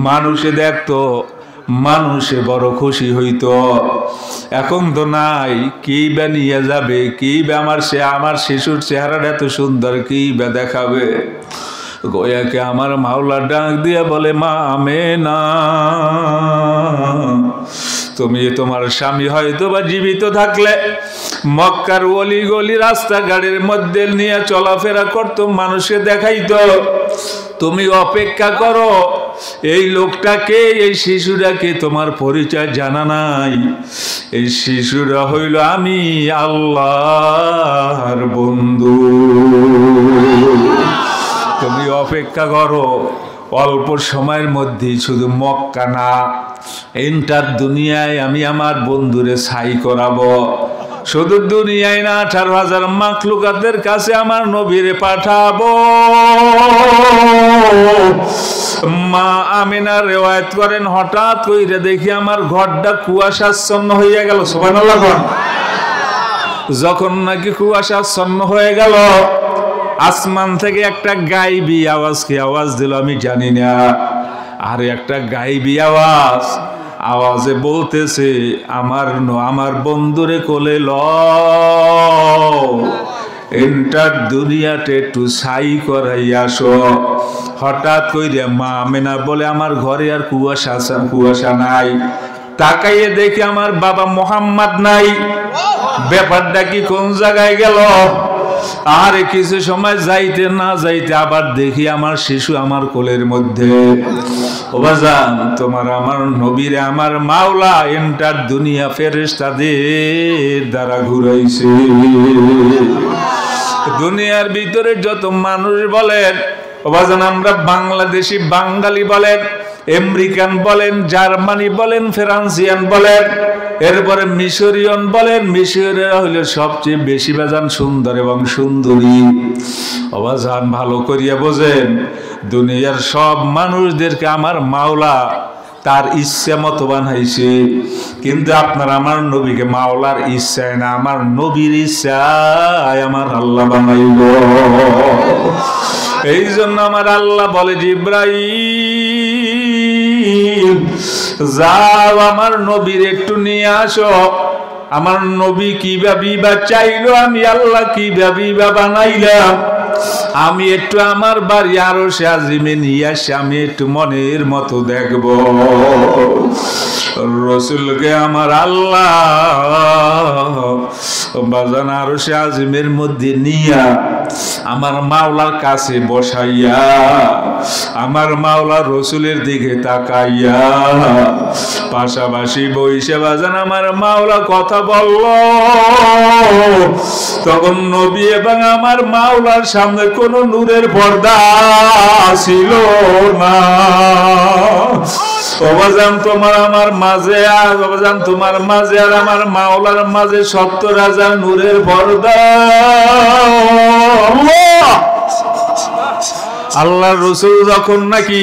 মানুষে দেখতো, মানুষে বড় খুশি হইতো। এখন তো নাই, কি বা নিয়ে যাবে, কি বা আমার শিশুর চেহারাটা এত সুন্দর, কি বা দেখাবে। গোয়াকে আমার মাওলা ডাক দিয়ে বলে, মা আমেনা, তুমি তোমার স্বামী হয়তো বা জীবিত থাকলে মক্কার অলি গলি রাস্তা গাড়ির মধ্যে নিয়ে চলাফেরা করতো, মানুষকে দেখাইতো। তুমি অপেক্ষা করো, এই লোকটাকে, এই শিশুটাকে তোমার পরিচয় জানা নাই। এই শিশুরা হইল আমি আল্লাহর বন্ধু। তুমি অপেক্ষা করো, অল্প সময়ের মধ্যেই শুধু মক্কা না, এন্টার দুনিয়ায় আমি আমার বন্ধুরে ছাই করাবো। শুধু দুনিয়ায় না, 18,000 মাখলুকাতের কাছে আমার নবীরে পাঠাবো। মা আমিনা রিওয়ায়াত করেন, হঠাৎ কইরে দেখি আমার ঘরটা কুয়াশাচ্ছন্ন হয়ে গেল। সুবহানাল্লাহ। যখন নাকি কুয়াশাচ্ছন্ন হয়ে গেল, আসমান থেকে একটা গায়েবী আওয়াজ, কি আওয়াজ দিল আমি জানি না, আর একটা গায়েবী আওয়াজ, আওয়াজে বলতেছে, আমার বন্ধুরে কোলে লও, এন্টার দুনিয়াতে একটু ছাই করাই আসো। হঠাৎ কইরে মা আমেনা বলে, আমার ঘরে আর কুয়াশা নাই। তাকাইয়ে দেখি আমার বাবা মোহাম্মদ নাই। ব্যাপারটা কি কোন জায়গায় গেল? আর কিছু সময় যাইতে না যাইতে আবার দেখি আমার শিশু আমার কোলের মধ্যে। ও বাজান, তোমার আমার নবীরে আমার মাওলা এন্টার দুনিয়া ফেরেশতাদের দ্বারা ঘুরাইছে। দুনিয়ার ভিতরে যত মানুষ বলেন, ও বাজান, আমরা বাংলাদেশি বাঙালি বলেন, আমেরিকান বলেন, জার্মানি বলেন, ফ্রান্সিয়ান বলেন, এরপরে মিশরিয়ান বলেন, মিশরীয়রা হইলে সবচেয়ে বেশি বাজান সুন্দর এবং সুন্দরী। অবাজান ভালো করিয়া বোঝেন, দুনিয়ার সব মানুষদেরকে আমার মাওলা তার ইচ্ছা মতো বানাইছে, কিন্তু আপনার আমার নবীকে মাওলার ইচ্ছায় না, আমার নবীর ইচ্ছায় আমার আল্লাহ বানাইল। এই জন্য আমার আল্লাহ বলে, জিব্রাইল যাও আমার নবীর একটু নিয়ে আসো। আমার নবী কি ভাবিবা চাইলো, আমি আল্লাহ কি ভাবিবা বানাইলাম। আমি একটু আমার বাড়ি আরশে আজিমে নিয়ে আসি, আমি একটু মনের মতো দেখব। রসুলকে আমার আল্লাহ বাজান আরশে আজিমের মধ্যে নিয়া আমার মাওলার কাছে বসাইয়া, আমার মাওলা রসুলের দিকে তাকাইয়া পাশাপাশি বইসে বাজান আমার মাওলা কথা বলল। তখন নবী এবং আমার মাওলার সামনে কোন নূরের পর্দা ছিল না। বাবাজান তোমার আমার মাঝে আর বাবাজান তোমার মাঝে আর আমার মাওলার মাঝে 70,000 নূরের পর্দা। আল্লাহর রাসূল যখন নাকি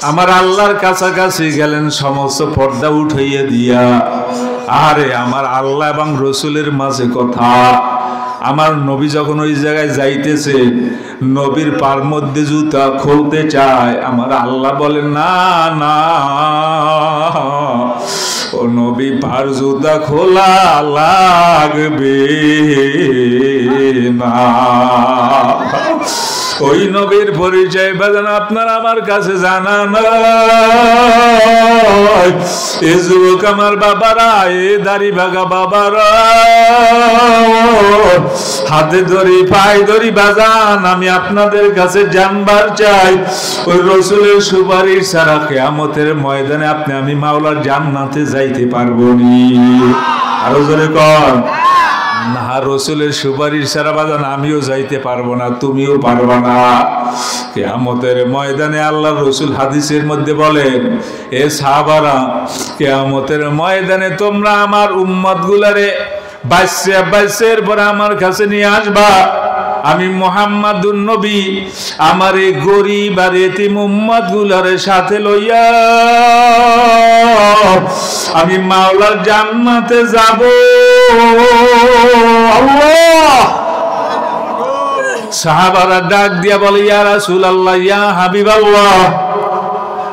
আমার আল্লাহর কাছাকাছি গেলেন, সমস্ত পর্দা উঠাইয়া দিয়া, আরে আমার আল্লাহ এবং রসুলের মাঝে কথা। আমার নবী যখন ওই জায়গায় যাইতেছে, নবীর পার মধ্যে জুতা খুলতে চায়, আমার আল্লাহ বলেন না না, ও নবী পার জুতা খোলা লাগবে না। ওই নবীর পরিচয় বাজান আপনার আমার কাছে জানা নাই। এ যুবক আমার বাবারা, এ দাড়ি ভাগা বাবারা, হাতে ধরি পায়ে ধরি বাজান, আমি আপনাদের কাছে জানবার চাই, ওই রসুলের সুপারিশ ছাড়া কিয়ামতের ময়দানে আপনি আমি মাওলার জান্নাতে যাইতে পারবো নি? আরো জোরে কর না। রসুলের সুপারিশ ছাড়া বাজান আমিও যাইতে পারবো না, তুমিও পারবা না। কিয়ামতের ময়দানে আল্লাহ রসুল হাদিসের মধ্যে বলেন, এ সাহাবারা, কিয়ামতের ময়দানে তোমরা আমার উম্মত গুলারে বাইশের পরে আমার কাছে নিয়ে আসবা। আমি মুহাম্মাদুন নবী আমার এই গরিব আর এতিম উম্মত গুলার সাথে লইয়া আমি মাওলার জান্নাতে যাব। আল্লাহ! সাহাবারা ডাক দিয়া বলে, ইয়া রাসূলুল্লাহ, ইয়া হাবিবাল্লাহ,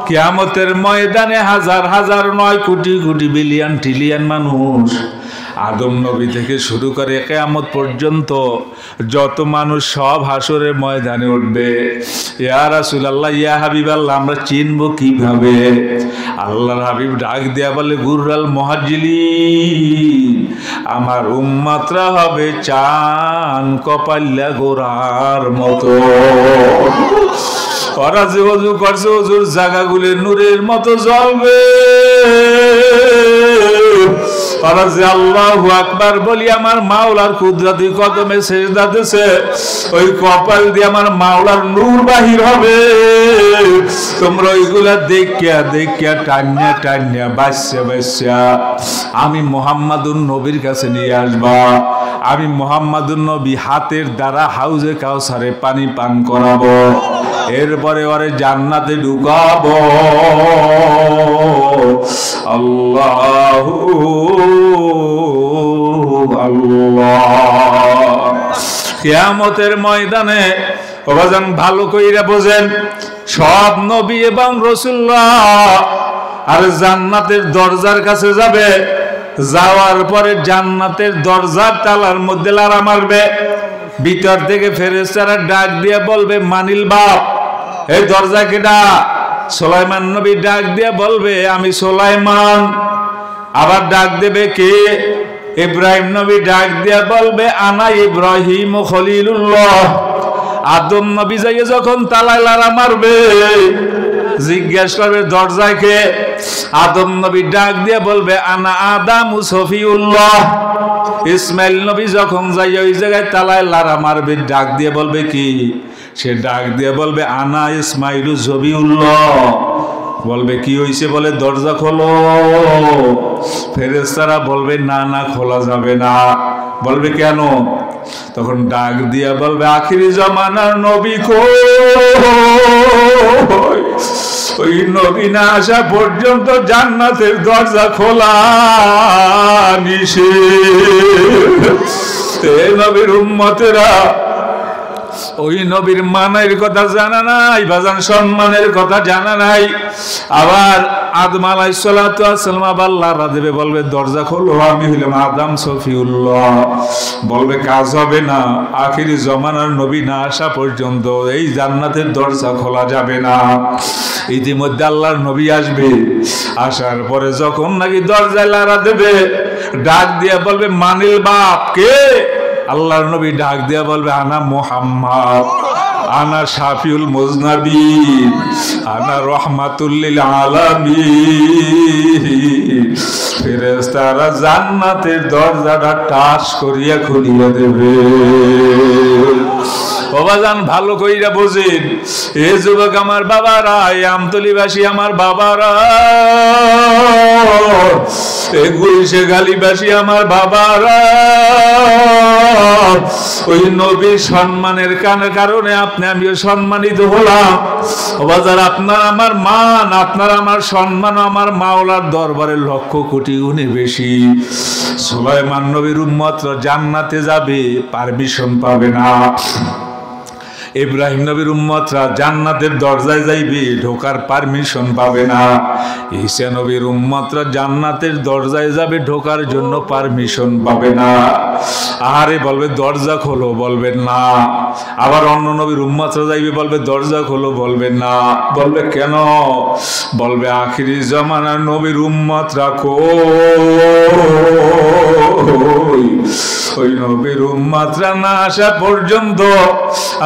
কিয়ামতের ময়দানে হাজার হাজার নয় কোটি কোটি বিলিয়ন ট্রিলিয়ন মানুষ, আদম নবী থেকে শুরু করে কিয়ামত পর্যন্ত যত মানুষ সব হাসরের ময়দানে উঠবে। ইয়া রাসূলুল্লাহ, ইয়া হাবিবাল্লাহ, আমরা চিনব কিভাবে? আল্লাহর হাবিব ডাক দিয়া বলে, গুররাল মুহাজ্জিলিন, আমার উম্মতরা হবে চান কপাল্লা গোরার মতো। ওরা যে ওযু করছে ওযুর জায়গাগুলি নূরের মতো জ্বলবে। ওরা যে আল্লাহু আকবার বলি আমার মাওলার কুদরতি কদমে সেজদা দিছে, ওই কপাল দিয়ে আমার মাওলার নূর বাহির হবে। তোমরা ওইগুলা দেখিয়া দেখিয়া টান্যা টান্যা বাচ্চা বাচ্চা আমি মুহাম্মাদুন নবীর কাছে নিয়ে আসবা। আমি মুহাম্মাদুন নবী হাতের দ্বারা হাউজে কাউসারে পানি পান করাবো, এরপরে ওরে জান্নাতে ঢুকাবো। আল্লাহু আল্লাহ। কিয়ামতের ময়দানে ওবাজান ভালো কইরা বোঝেন, সব নবী এবং রাসূলুল্লাহ আর জান্নাতের দরজার কাছে যাবে। যাওয়ার পরে জান্নাতের দরজার তালার মধ্যে লাড়া মারবে। ভিতর থেকে ফেরেশতারা ডাক দিয়ে বলবে, মানিল বাপ, এই দরজা কেডা? সুলাইমান নবী ডাক দিয়ে বলবে, আমি সুলাইমান। আবার ডাক দেবে কে? ইব্রাহিম নবী ডাক দিয়ে বলবে, আনা ইব্রাহিম খলিলুল্লাহ। আদম নবী যাইয়ে যখন তালায় লাড়া মারবে, জিজ্ঞেস করবে দরজায় কে? আদম নবী ডাক দিয়ে বলবে, আনা আদাম সফিউল্লাহ। ইসমাইল নবী যখন যাই ওই জায়গায় তালায় লাড়া মারবে, ডাক দিয়ে বলবে কি? সে ডাক দিয়ে বলবে, আনা ইসমাইলু জবিউল্লাহ। বলবে কি হইছে? বলে দরজা খোলো। ফেরেশতারা বলবে, না না, খোলা যাবে না। বলবে কেন? তখন ডাক দিয়া বলবে, আখিরি জামানার নবী কই? ওই নবী না আসা পর্যন্ত জান্নাতের দরজা খোলা নিষেধ। এ নবীর উম্মতেরা ওই নবীর মানের কথা জানা নাই, বাজান সম্মানের কথা জানা নাই। আবার আদম আলাইহিস সালাতু ওয়াস সালাম আল্লাহর দেবে, বলবে দরজা খোলো, আমি হইলাম আদম সফিউল্লাহ। বলবে কাজ হবে না, আখিরি জামানার নবী না আসা পর্যন্ত এই জান্নাতের দরজা খোলা যাবে না। ইতিমধ্যে আল্লাহর নবী আসবে, আসার পরে যখন নাকি দরজায় লাড়া দেবে, ডাক দিয়ে বলবে, মানিল বাপ কে? আল্লাহর নবী ডাক দিয়া বলবে, আনা মুহাম্মদ, আনা শাফিউল মুজনাবিন, আনা রাহমাতুল লিল আলামিন। ফেরেশতারা জান্নাতের দরজাটা টাস করিয়া খুলিয়া দেবে। বাবাজান ভালো কইরা বোঝেন, এ যুবক আমার বাবারা, এ আমতলিবাসী আমার বাবারা, এ গুলশে গালিবাসী আমার বাবারা, ওই নবীর সম্মানের কারণে আপনি আমিও সম্মানিত হলাম। বাজার আপনার আমার মান, আপনার আমার সম্মান আমার মাওলার দরবারে লক্ষ কোটি গুণে বেশি। সুলাইমান নবীর উম্মতরা জান্নাতে যাবে, পারমিশন পাবে না। ইব্রাহিম নবীর উম্মতরা জান্নাতের দরজায় যাইবে, ঢোকার পারমিশন পাবে না। ঈসা নবীর উম্মতরা জান্নাতের দরজায় যাবে, ঢোকার জন্য পারমিশন পাবে না। আরে বলবে দরজা খোলো, বলবেন না। আবার অন্য নবীর উম্মতরা যাইবে, বলবে দরজা খোলো, বলবেন না। বলবে কেন? বলবে আখিরি জামানার নবীর উম্মতরা কই? ওই নবীর উম্মতরা না আসা পর্যন্ত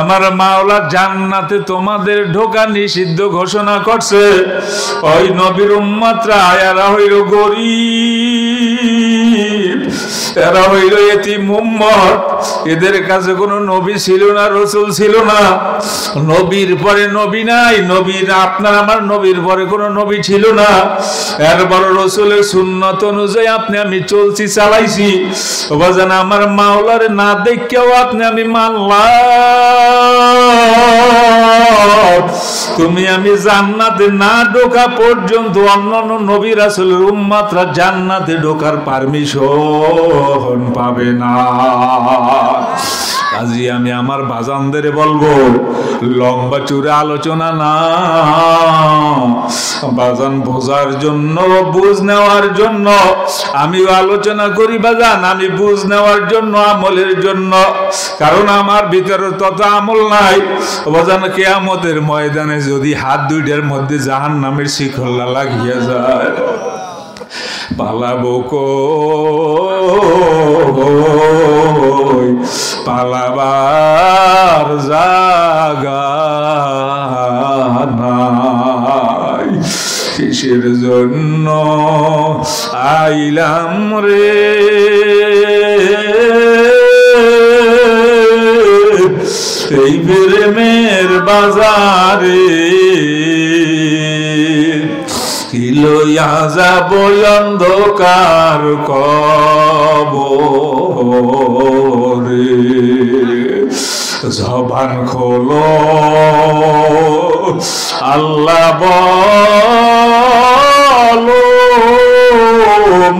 আমার মাওলা জান্নাতে তোমাদের ঢোকা নিষিদ্ধ ঘোষণা করছে। ওই নবীর উম্মতরা এরা হইল গরীব, এরা হইল এতিম উম্মত। এদের কাছে কোনো নবী ছিল না, রাসূল ছিল না। নবীর পরে নবী নাই, নবীর আপনার আমার নবীর পরে কোনো নবী ছিল না। এরপর রাসূলের সুন্নাত অনুযায়ী আপনি আমি চলছি, চালাইছি। বাজান আমার মাওলার না দেখেও আপনি আমি মানলাম। তুমি আমি জান্নাতে না ঢোকা পর্যন্ত অন্যান্য নবী রাসূলের উম্মতরা জান্নাতে ঢোকার পারমিশন পাবে না। কাজী আমি আমার বাজানদের বলবো, লম্বা চূড়া আলোচনা না, বাজান বোঝার জন্য, বুঝ নেওয়ার জন্য আমিও আলোচনা করি বাজান। আমি বুঝ নেওয়ার জন্য, আমলের জন্য। কারণ আমার ভিতরে তত আমল নাই বাজান। কিয়ামতের ময়দানে যদি হাত দুইটার মধ্যে জাহান্নামের শিকল লাগিয়ে যায়, পালাবো কই, পালাবার জাগা নাই। কিসের জন্য আইলাম রে এই প্রেমের বাজারে, কি লইয়া যাব অন্ধকার কবরে। জবান খোলো আল্লাহ বলো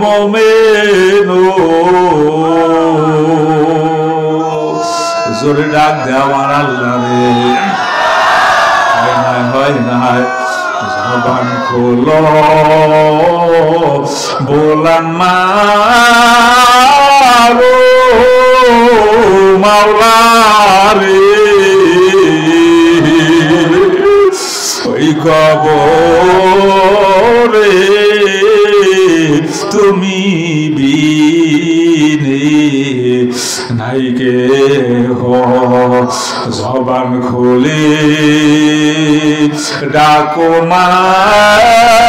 মোমেন, জোরে ডাক দে আমার আল্লাহ রে। হয় না জবান খোলো বলান মারো মাওলা রে, ওই কবরে তুমি বিনে নাই কে হো। জবান খুলে ডাকো মারো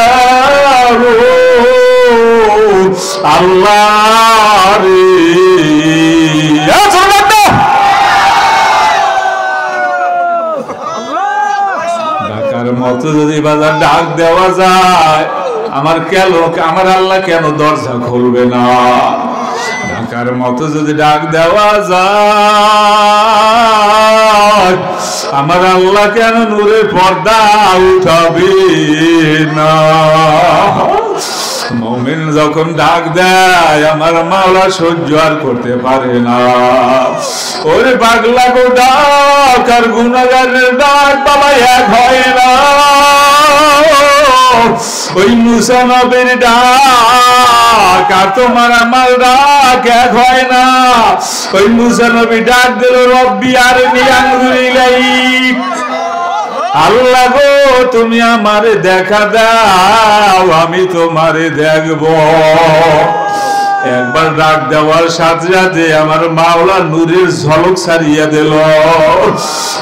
আল্লাহ রে। ডাকার মতো যদি বাজার ডাক দেওয়া যায়, আমার কেন, আমার আল্লাহ কেন দরজা খুলবে না? ডাকার মতো যদি ডাক দেওয়া যায়, আমার আল্লাহ কেন নূরের পর্দা উঠাবে না? মুমিন যখন ডাক দেয়, আমার মাওলা সহ্য আর করতে পারে না। ওরে পাগলা গো ডাক আর গুনাহগারের ডাক বাবা এক হয় না। ওই মুসা নবীর ডাক আর তোমার আমার ডাক এক হয় না। ওই মুসা নবী ডাক দিল, রব্বি আরনি আনজুর ইলাইক, আল্লাহ গো তুমি আমারে দেখা দাও, আমি তোমারে দেখবো। একবার ডাক দেওয়ার সাথে সাথে আমার মাওলা নূরের ঝলক ছাড়িয়ে দিল।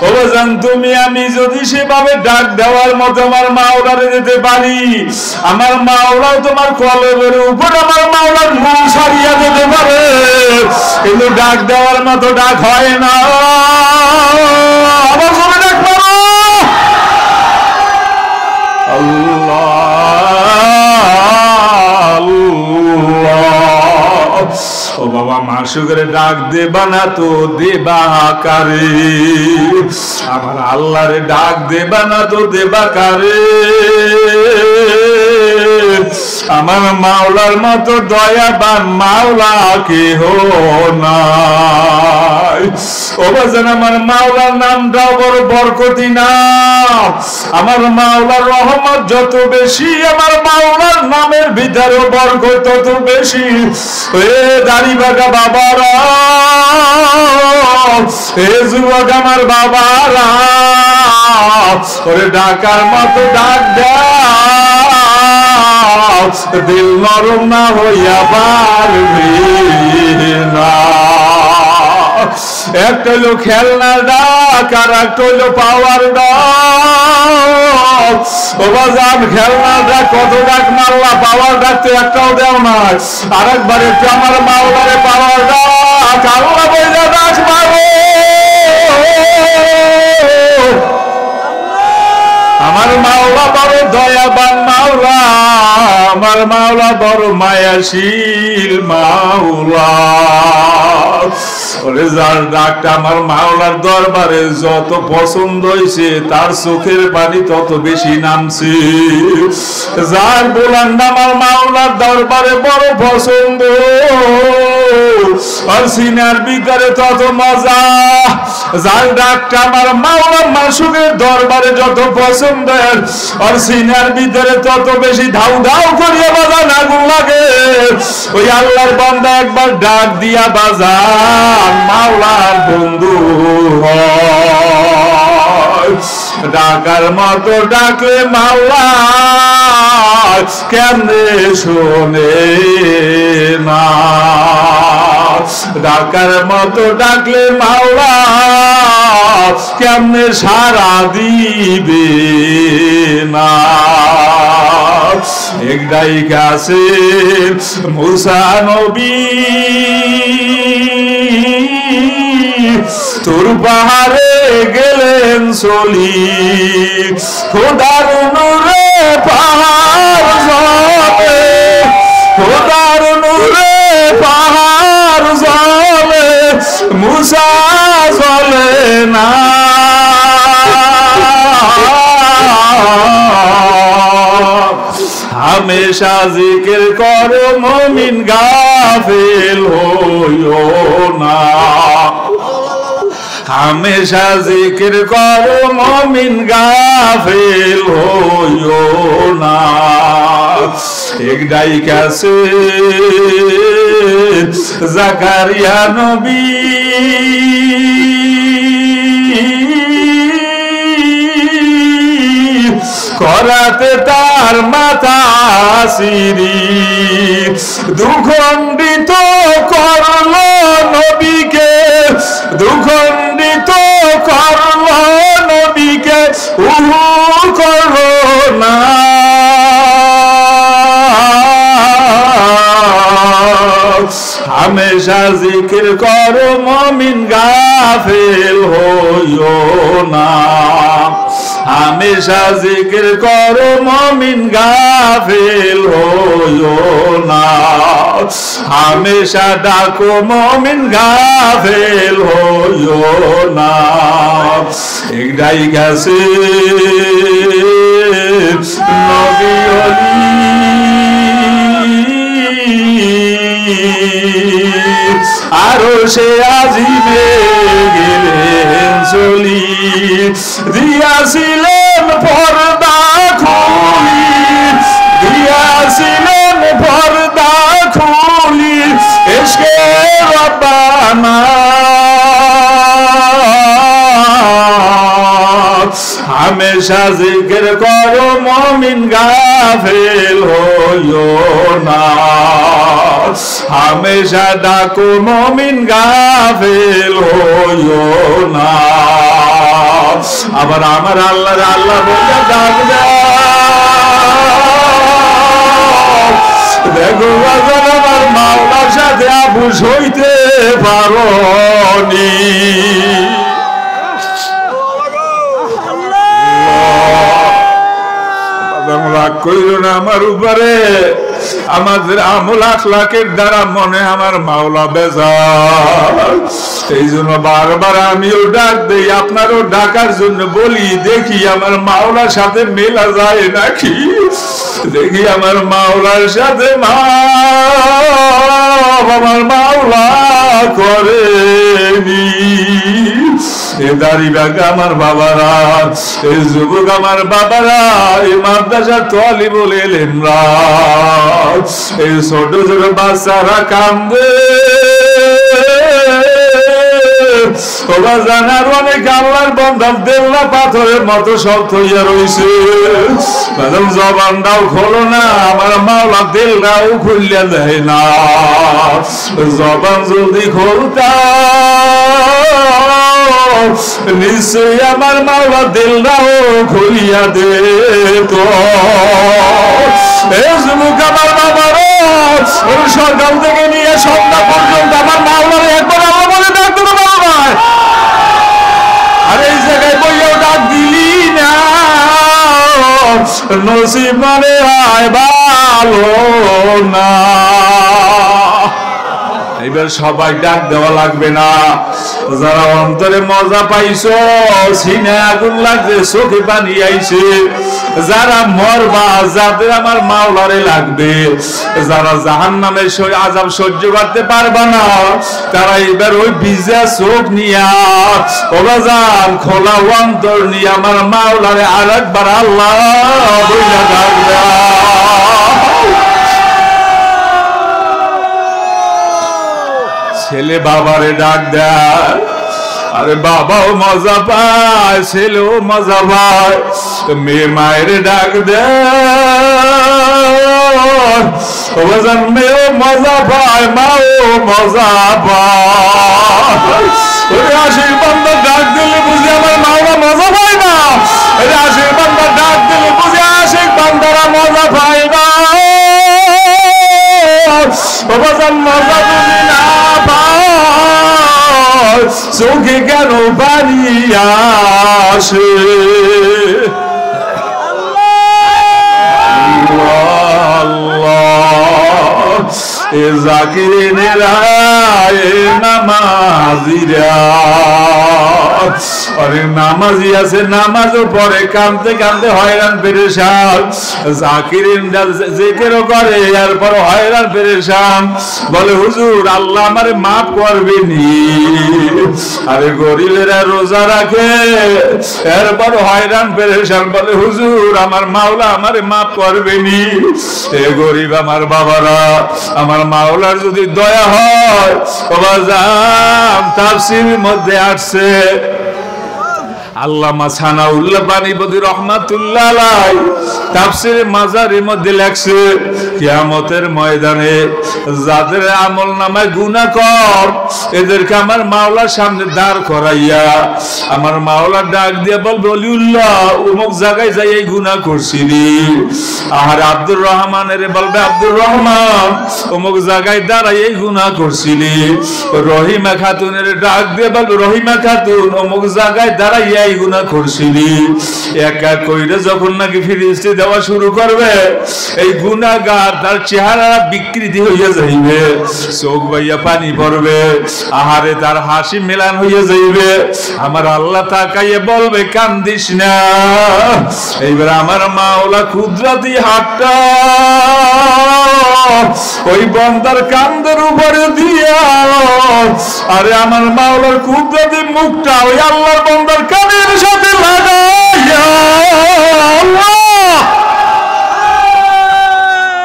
ও জান তুমি আমি যদি সেভাবে ডাক দেওয়ার মতো আমার মাওলারে যেতে পারি, আমার মাওলাও তোমার কলবের উপর আমার মাওলার নূর ছাড়িয়ে দিতে পারে। কিন্তু ডাক দেওয়ার মতো ডাক হয় না। আমার জন্য ডাক মারো আল্লাহ আল্লাহ। ও বাবা মাসুকের ডাক দেবা না তো দেবা কারে? আমার আল্লাহরে ডাক দেবা না তো দেবা কারে? আমার মাওলার মতো দয়াবান মাওলা কেহ নাই। ও বাজান আমার মাওলার নামটা বড় বরকতি নাম। আমার মাওলার রহমত যত বেশি, আমার মাওলার নামের ভিতরে বরকত তত বেশি। এ দাড়ি বাঁকা বাবারা, এ যুবক আমার বাবারা, ওরে ডাকার মতো ডাক দাও, দিল নরম না হইয়া পারবে না। একটা হইল খেলনার ডাক আর একটা হইল পাওয়ার ডাক। ও বাজান খেলনার ডাক কত ডাক মারলা, পাওয়ার ডাক তো একটাও দেও না। আরেকবার একটু আমার মাওলারে পাওয়ার ডাক, আল্লাহ বইলা ডাক মারো। আমার মাওলা বড় দয়াবান মাওলা, আমার মাওলা বড় মায়াশীল মাওলা। ওরে যার ডাকটা আমার মাওলার দরবারে যত পছন্দ হয়েছে তার চোখের পানি তত বেশি নামছে। যার বোলান্ডা আমার মাওলার দরবারে বড় পছন্দ, আর সিনার ভিতরে তত মজা। যার ডাকটা আমার মাওলার মাসুকের দরবারে যত পছন্দের, আর সিনার ভিতরে তত বেশি ধাউ ধাউ করিয়া বাজান আগুন লাগে। ওই আল্লাহর বান্দা একবার ডাক দিয়া বাজান মাওলার বন্ধু হয়। ডাকার মতো ডাকলে মাওলা কেমনে শোনে না, ডাকার মতো ডাকলে মাওলা কেমনে সারা দিবে না। একটাই কাছে মুসা নবী তোর পাহাড়ে গেলেন চলি, খোদার নূরে পাহাড় জ্বলে, খোদার নূরে পাহাড় জ্বলে, মুসা জ্বলে না। হামেশা জিকির করো মুমিন গাফিল হইও না, হামেশা জিকির করো মুমিন গাফিল হইও না। একটাই কাছে জাকারিয়া নবী করাতে তার মাথা সিরি, দুখণ্ডিত করল নবীকে, দুখণ্ডিত করল নবীকে, উহু করল না। হামেশা জিকির করো মুমিন গাফিল হইও না, হামেশা জিকির করো মুমিন গাফিল হইও না। হামেশা ডাকো মুমিন গাফিল হইও না। একটাই গেছে নবী ওলি, আরো সে আজিমে গেলেন চলি, দিয়াছিলেন পর্দা খুলি, দিয়াছিলেন পর্দা খুলি, এসকে রব্বানা। হামেশা জিকির করো মুমিন গাফিল হইও না, হামেশা ডাকো মুমিন গাফিল হইও না। আবার আমার আল্লাহ আল্লাহ বলে ডাক দেখো আমার মাওলার সাথে আপুস হইতে পারোনি। রাগ করিল না আমার উপরে, আমাদের আমল আখলাকের দ্বারা মনে আমার মাওলা বেজার। এই জন্য বারবার আমিও ডাক দেই, আপনারও ডাকার জন্য বলি, দেখি আমার মাওলার সাথে মেলা যায় নাকি, দেখি আমার মাওলার সাথে আমার মাওলা করেনি। এ দাড়ি বাঁকা আমার বাবারা, এই যুবক আমার বাবারা, এই মাদ্রাসার তালিবুল ইলমরা, এই ছোট ছোট বাচ্চারা কান্দে। ওরা জানার অনেক আল্লাহর বান্দা দেল্লা পাথরের মতো শক্ত হইয়া রয়েছে। জবানটাও খোলো না, আমার মাওলা দিলটাও খুললে দেয় না। জবান যদি খোলতাম নিশ্চয়ই আমার মাওলা দিলটাও খুলিয়া দে। তো আমার বাবারও সকাল থেকে নিয়ে সন্ধ্যা পর্যন্ত আমার মাওলার একবার আমার বলে ডাকতে বাবা, আর এই জায়গায় বইয়াও ডাক দিলি না, নসিব মানে হয় ভালো না। এবার সবাই ডাক দেওয়া লাগবে না। যারা অন্তরে মজা পাইছো, সিনে আগুন লাগছে, চোখে পানি আইছে, যারা মরবা, যাদের আমার মাওলারে লাগবে, যারা জাহান্নামের আযাব সহ্য করতে পারবা না, তারা এবার ওই ভিজা চোখ নিয়া, ওবাজান খোলা অন্তর নিয়ে আমার মাওলারে আরেকবার আল্লাহ বইলা ডাকবে। ছেলে বাবারে ডাক দেয়, আরে বাবাও মজা পায়, ছেলেও মজা পায়, মেয়ে মায়ের ডাক দেয়, মেয়েও মজা পায়, মাও মজা পায়। আশিক বান্দা ডাক দিলে বুঝি আমার মাওলা মজা পায় না, আশিক বান্দা ডাক দিলে বুঝি আশিক বান্দারা মজা পায় না। মজা বুঝি না চোখে কেন পানি আসে? এ জাকিরিনেরা, এ নামাজিরা, অনেক নামাজি আছে, নামাজও পড়ে, কাঁদতে কাঁদতে হয়রান পেরেশান, জাকিরিনরা জিকিরও করে, এরপর হয়রান পেরেশান, বলে হুজুর আল্লাহ আমারে মাফ করবেনি। আরে গরিবেরা রোজা রাখে, এরপর হয়রান পেরেশান, বলে হুজুর আমার মাওলা আমারে মাফ করবেনি। এ গরিব আমার বাবারা, আমার মাওলার যদি দয়া হয়, তাফসীরের মধ্যে আসছে আল্লামা সানাউল্লাহ বাণীপতি রহমাতুল্লাহ আলাইহি তাফসীরে মাজারের মধ্যে লেখছে, কিয়ামতের ময়দানে যাদের আমল নামায় গুনাহ কর, এদেরকে আমার মাওলার সামনে দাঁড় করাইয়া আমার মাওলা ডাক দিয়ে বলবে, ওলিউল্লাহ অমুক জায়গায় যাই এই গুনাহ করছিলি। আর আব্দুর রহমানের বলবে, আব্দুর রহমান অমুক জায়গায় দাঁড়াই এই গুনাহ করছিলি। রহিমা খাতুনের ডাক দিয়ে বলবে, রহিমা খাতুন অমুক জায়গায় দাঁড়াই এই গুনাহ করছিলি। এক এক কইরে যখন নাকি ফিরিস্তি দেওয়া শুরু করবে, এই গুনাহগার তার চেহারা বিকৃতি হইয়া যাইবে, চোখ বাইয়া পানি পড়বে, আহারে তার হাসি মেলান হইয়া যাইবে। আমার আল্লাহ তাকাইয়ে বলবে, কান্দিস না। এইবার আমার মাওলা কুদরতি হাতটা ওই বান্দার কান্দের উপরে দিয়া, আরে আমার মাওলার কুদরতি মুখটা ওই আল্লাহর বান্দার কানের সাথে লাগাইয়া,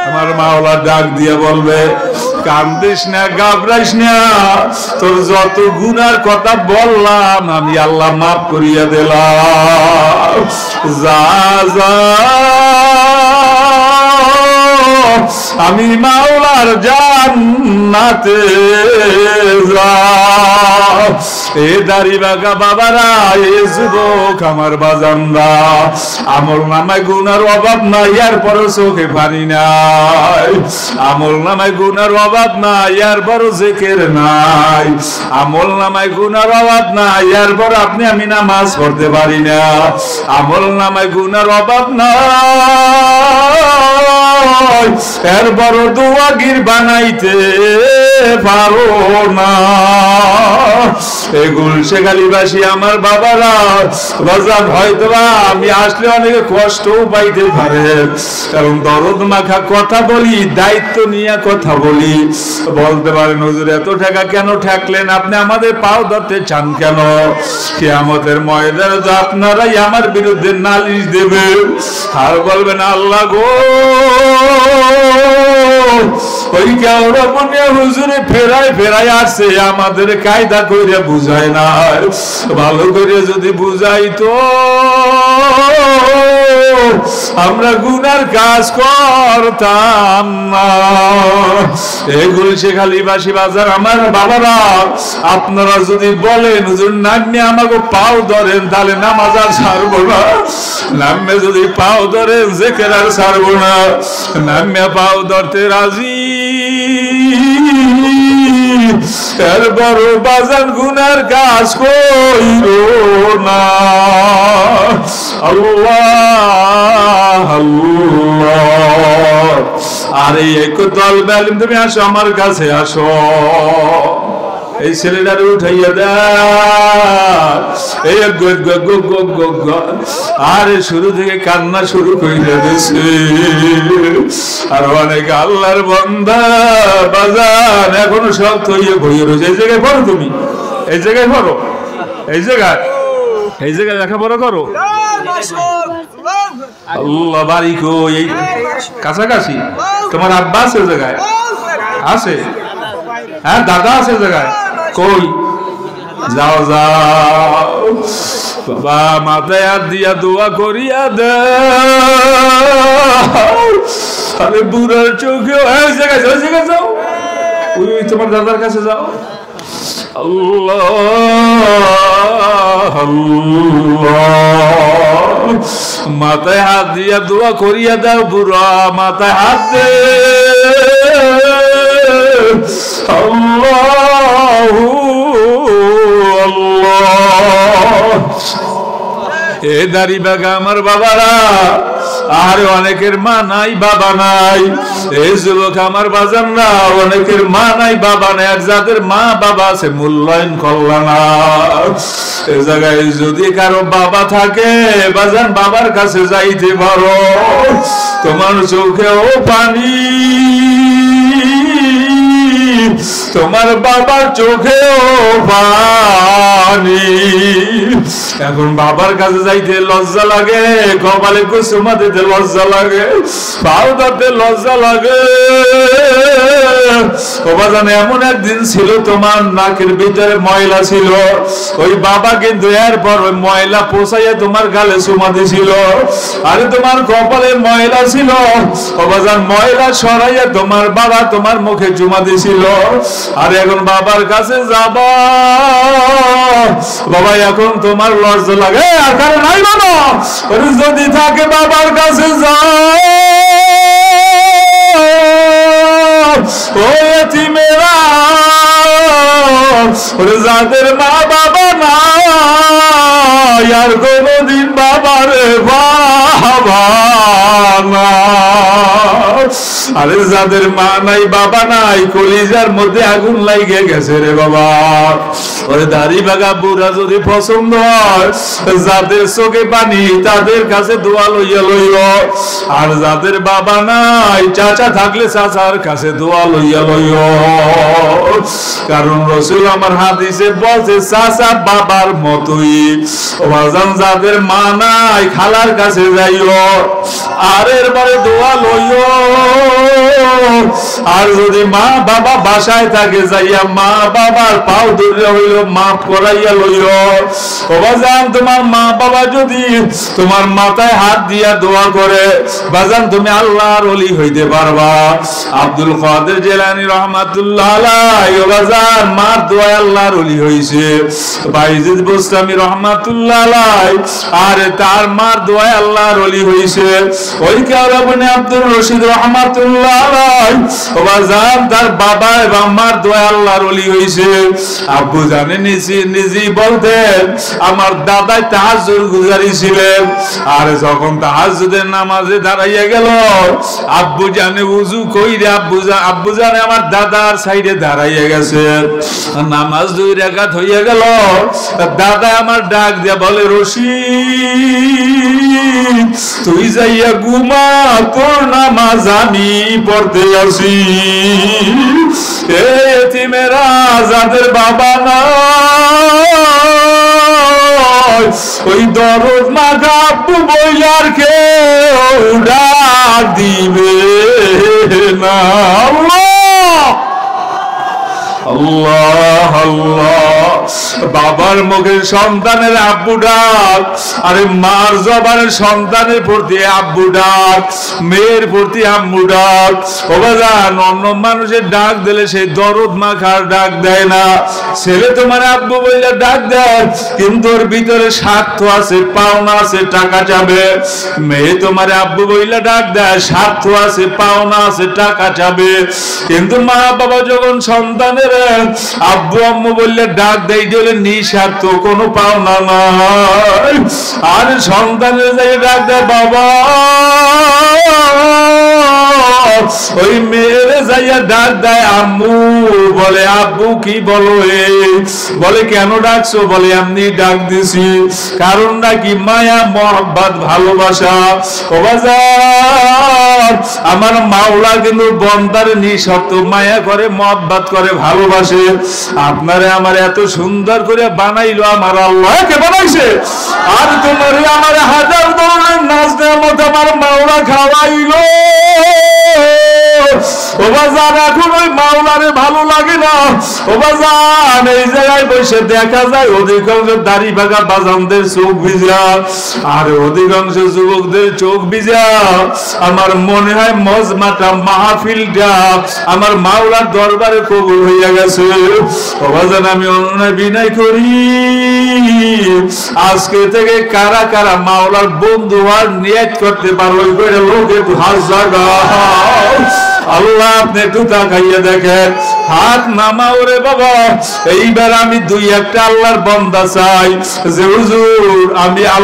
আমার মাওলা ডাক দিয়ে বলবে, কান্দিস না, ঘাবড়াইস না, তোর যত গুনার কথা বললাম আমি আল্লাহ মাফ করিয়া দিলাম। যা যা আমি মাওলার জান্নাতে যা। এ দাড়ি বাগা বাবারা, এ যুবক আমার বাজানরা, আমল নামায় গুনার অভাব নাই, এরপরও চোখে পানি নাই, আমল নামায় গুনার অভাব নাই, এরপরও জিকির নাই, আমল নামায় গুনার অভাব নাই, এরপর আপনি আমি নামাজ পড়তে পারি না, আমল নামায় গুনার অভাব নাই, এরপরও দোয়া গির বানাইতে পারো না। গুলশে গালিবাসী আমার বাবারা, বাজার হয়তো আমি আসলে অনেকে কষ্টও পাইতে পারে, কারণ দরদ মাখা কথা বলি, দায়িত্ব নিয়ে কথা বলি। বলতে পারেন, হুজুর এত টাকা কেন ঠেকলেন, আপনি আমাদের পাও ধরতে চান কেন? কিয়ামতের ময়দানে তো আপনারাই আমার বিরুদ্ধে নালিশ দেবেন, আর বলবেন আল্লাহ গো, ওই কেওড়া বনিয়া হুজুরে ফেরায় ফেরায় আসছে, আমাদের কায়দা করে বুঝায় না, ভালো করে যদি বুঝাইতো আমরা গুনার কাজ করতাম না। এগুলো শেখালিবাসী বাজার আমার বাবারা, আপনারা যদি বলেন হুজুর নামে আমাকে পাও ধরেন তাহলে নামাজ আর ছাড়বো না, নামে যদি পাও ধরেন জিকির আর ছাড়বো না, নামে পাও ধরতে রাজি, এরপর বাজার গুনার কাজ কইরো না। আল্লাহ আল্লাহ। আরে এক দল বেলিম, তুমি আসো আমার কাছে আসো, এই ছেলেটারে উঠাইয়া দেয়, আরে শুরু থেকে কান্না শুরু করে দিয়েছে। আর অনেক আল্লাহর বান্দা বাজার এখনো সব তৈরি বইয়ে রয়েছে। এই জায়গায় পড়ো, তুমি এই জায়গায় পড়ো, এই জায়গায় লেখাপড়া করো। আল্লাহ বাড়ি কই? এই কাছাকাছি? তোমার আব্বা আছে জায়গায়? আছে? হ্যাঁ, দাদা আছে জায়গায়? কই? যাও যাও, বাবা মাথায় হাত দিয়া দোয়া করিয়া দে। আরে বুড়ার চোখে ওই জায়গায় যাও, ওই জায়গায় যাও, ওই তোমার দাদার কাছে যাও। আল্লাহ আল্লাহ, মাথায় হাত দিয়া দোয়া করিয়া দাও। বুড়া মাথায় হাত দে। আল্লাহ আল্লাহ। এ দাড়ি বাগা আমার বাবারা, আর অনেকের মা নাই বাবা নাই। এই যুবক আমার বাজান না, অনেকের মা নাই বাবা নাই। আর যাদের মা বাবা আছে মূল্যায়ন করলা না। এ জায়গায় যদি কারো বাবা থাকে বাজান, বাবার কাছে যাইতে পারো। তোমার চোখেও পানি, তোমার বাবার চোখেও পানি। এখন বাবার কাছে যাইতে লজ্জা লাগে, কপালে কুসুমা দিতে লজ্জা লাগে, পাও ধরতে লজ্জা লাগে। বাজানে এমন একদিন ছিল তোমার নাকের ভিতরে ময়লা ছিল, ওই বাবা কিন্তু এরপর ওই ময়লা পোষাইয়া তোমার গালে চুমা দিছিল। আরে তোমার কপালে ময়লা ছিল, বাজান ময়লা সরাইয়া তোমার বাবা তোমার মুখে চুমা দিছিল। আর এখন বাবার কাছে যাবা, বাবা এখন তোমার লজ্জা লাগে। আর কারণ নাই বাবা, যদি থাকে বাবার কাছে যাও। ও এতিমেরা, যাদের মা বাবা নাই আর কোনদিন বাবারে বাবা না। আরে যাদের মা নাই বাবা নাই, কলিজার মধ্যে আগুন লাগে গেছে রে বাবা। ওরে দাড়ি বাগা বুড়া যদি পছন্দ হয়, যাদের চোখে পানি তাদের কাছে দোয়া লইয়া লইল। আর যাদের বাবা নাই, চাচা থাকলে চাচার কাছে দোয়া লইয়া লইল। কারণ রাসূল আমার হাদিসে বলছে চাচা বাবার মতোই। ওয়াজান যাদের মা নাই খালার কাছে যাইও, আর এরপরে দোয়া লইও। আর যদি মা বাবা বাসায় থাকে যাইয়া মা বাবার পাও ধরে হইল মাফ করাইয়া লইল। ওয়াজান তোমার মা বাবা যদি তোমার মাথায় হাত দিয়া দোয়া করে, বাজান তুমি আল্লাহর ওলি হইতে পারবা। আব্দুল কাদের জিলানী রাহমাতুল্লাহ আলাইহি ওয়াজান মার দোয়া আল্লাহর ওলি হইছে। বাইজিদ বুস্তামি রাহমাতুল্লাহ আলাইহি আর তার মার দোয়া আল্লাহর ওলি হইছে। ওই কারণে আব্দুর রশিদ রাহমাতুল্লাহ আলাইহি ওয়াজান তার বাবা এবং মার দোয়া আল্লাহর ওলি হইছে। আব্বু জানে নিজে বলতেন আমার দাদা তাহাজ্জুদ গুজারি ছিলেন। আর যখন তাহাজ্জুদের নামাজে দাঁড়াইয়া গেল, আব্বু জানে উযু কইরা আব্বু জানে আমার দাদার সাইডে দাঁড়াইয়া গেছে। নামাজ 2 রাকাত হইয়া গেল, দাদা আমার ডাক দিয়া বলে রশিদ তুই যাইয়া ঘুমা, তোর নামাজ আমি পড়তে আসি। এতিমেরা যাদের বাবা নাই, ওই দরদ মাগা আব্বু বইলার কেউ ডাক দিবে না। আল্লাহ আল্লাহ। বাবার মুখে সন্তানের আব্বু আব্বু ডাক। আরে মার জবানের সন্তানের প্রতি আব্বু ডাক, মেয়ের প্রতি আম্মু ডাক। ও বাজান, অন্য মানুষের ডাক দিলে সেই দরদ মাখার ডাক দেয় না। ছেলে তোমার আব্বু বইলে ডাক দেয়, কিন্তু ওর ভিতরে স্বার্থ আছে, পাওনা আছে, টাকা চাবে। মেয়ে তোমার আব্বু বইলে ডাক দেয়, স্বার্থ আছে, পাওনা আছে, টাকা চাবে। কিন্তু মা বাবা যখন সন্তানের আব্বু আম্মু বললে ডাক দেয়, দিলে নিঃস্বার্থ, কোনো পাওনা নাই। আর সন্তানের যাই ডাক দেয় বাবা, ওই মেয়ের যাইয়া ডাক দেয় আম্মু। বলে আব্বু কি বলো? বলে কেন ডাকছো? বলে এমনি ডাক দিছি। কারণ নাকি মায়া, মহব্বত, ভালোবাসা। ও বাজার, আমার মাওলা কিন্তু বন্দারে নিঃস্বার্থ মায়া করে, মহব্বত করে, ভালোবাসে। আপনারে আমার এত সুন্দর করে বানাইলো আমার আল্লাহ, কে বানাইছে? আর তোমার আমার হাজার ধরনের নাচ নেয়ামত আমার মাওলা খাওয়াইলো। ও বাজার, এখন ওই মাওলারে ভালো লাগে না। ও বাজার, এই জায়গায় বসে দেখা যায় অধিকাংশ দাড়ি ভাগা বাজানদের চোখ ভিজা, আর অধিকাংশ যুবকদের চোখ ভিজা। আমার মনে হয় মজমাটা, মাহফিলটা আমার মাওলার দরবারে কবুল হইয়া গেছে। ও বাজান, আমি অন্যায় বিনয় করি, আজকে থেকে কারা কারা মাওলার বন্ধু আর নিয়ত করতে পারো? লোকে হাত জাগা। আল্লাহ, আপনি একটু তাকাইয়া দেখেন, হাত নামা। ওরে বাবা, এইবার আমি দুই একটা আল্লাহর বান্দা চাই যে হুজুর আমি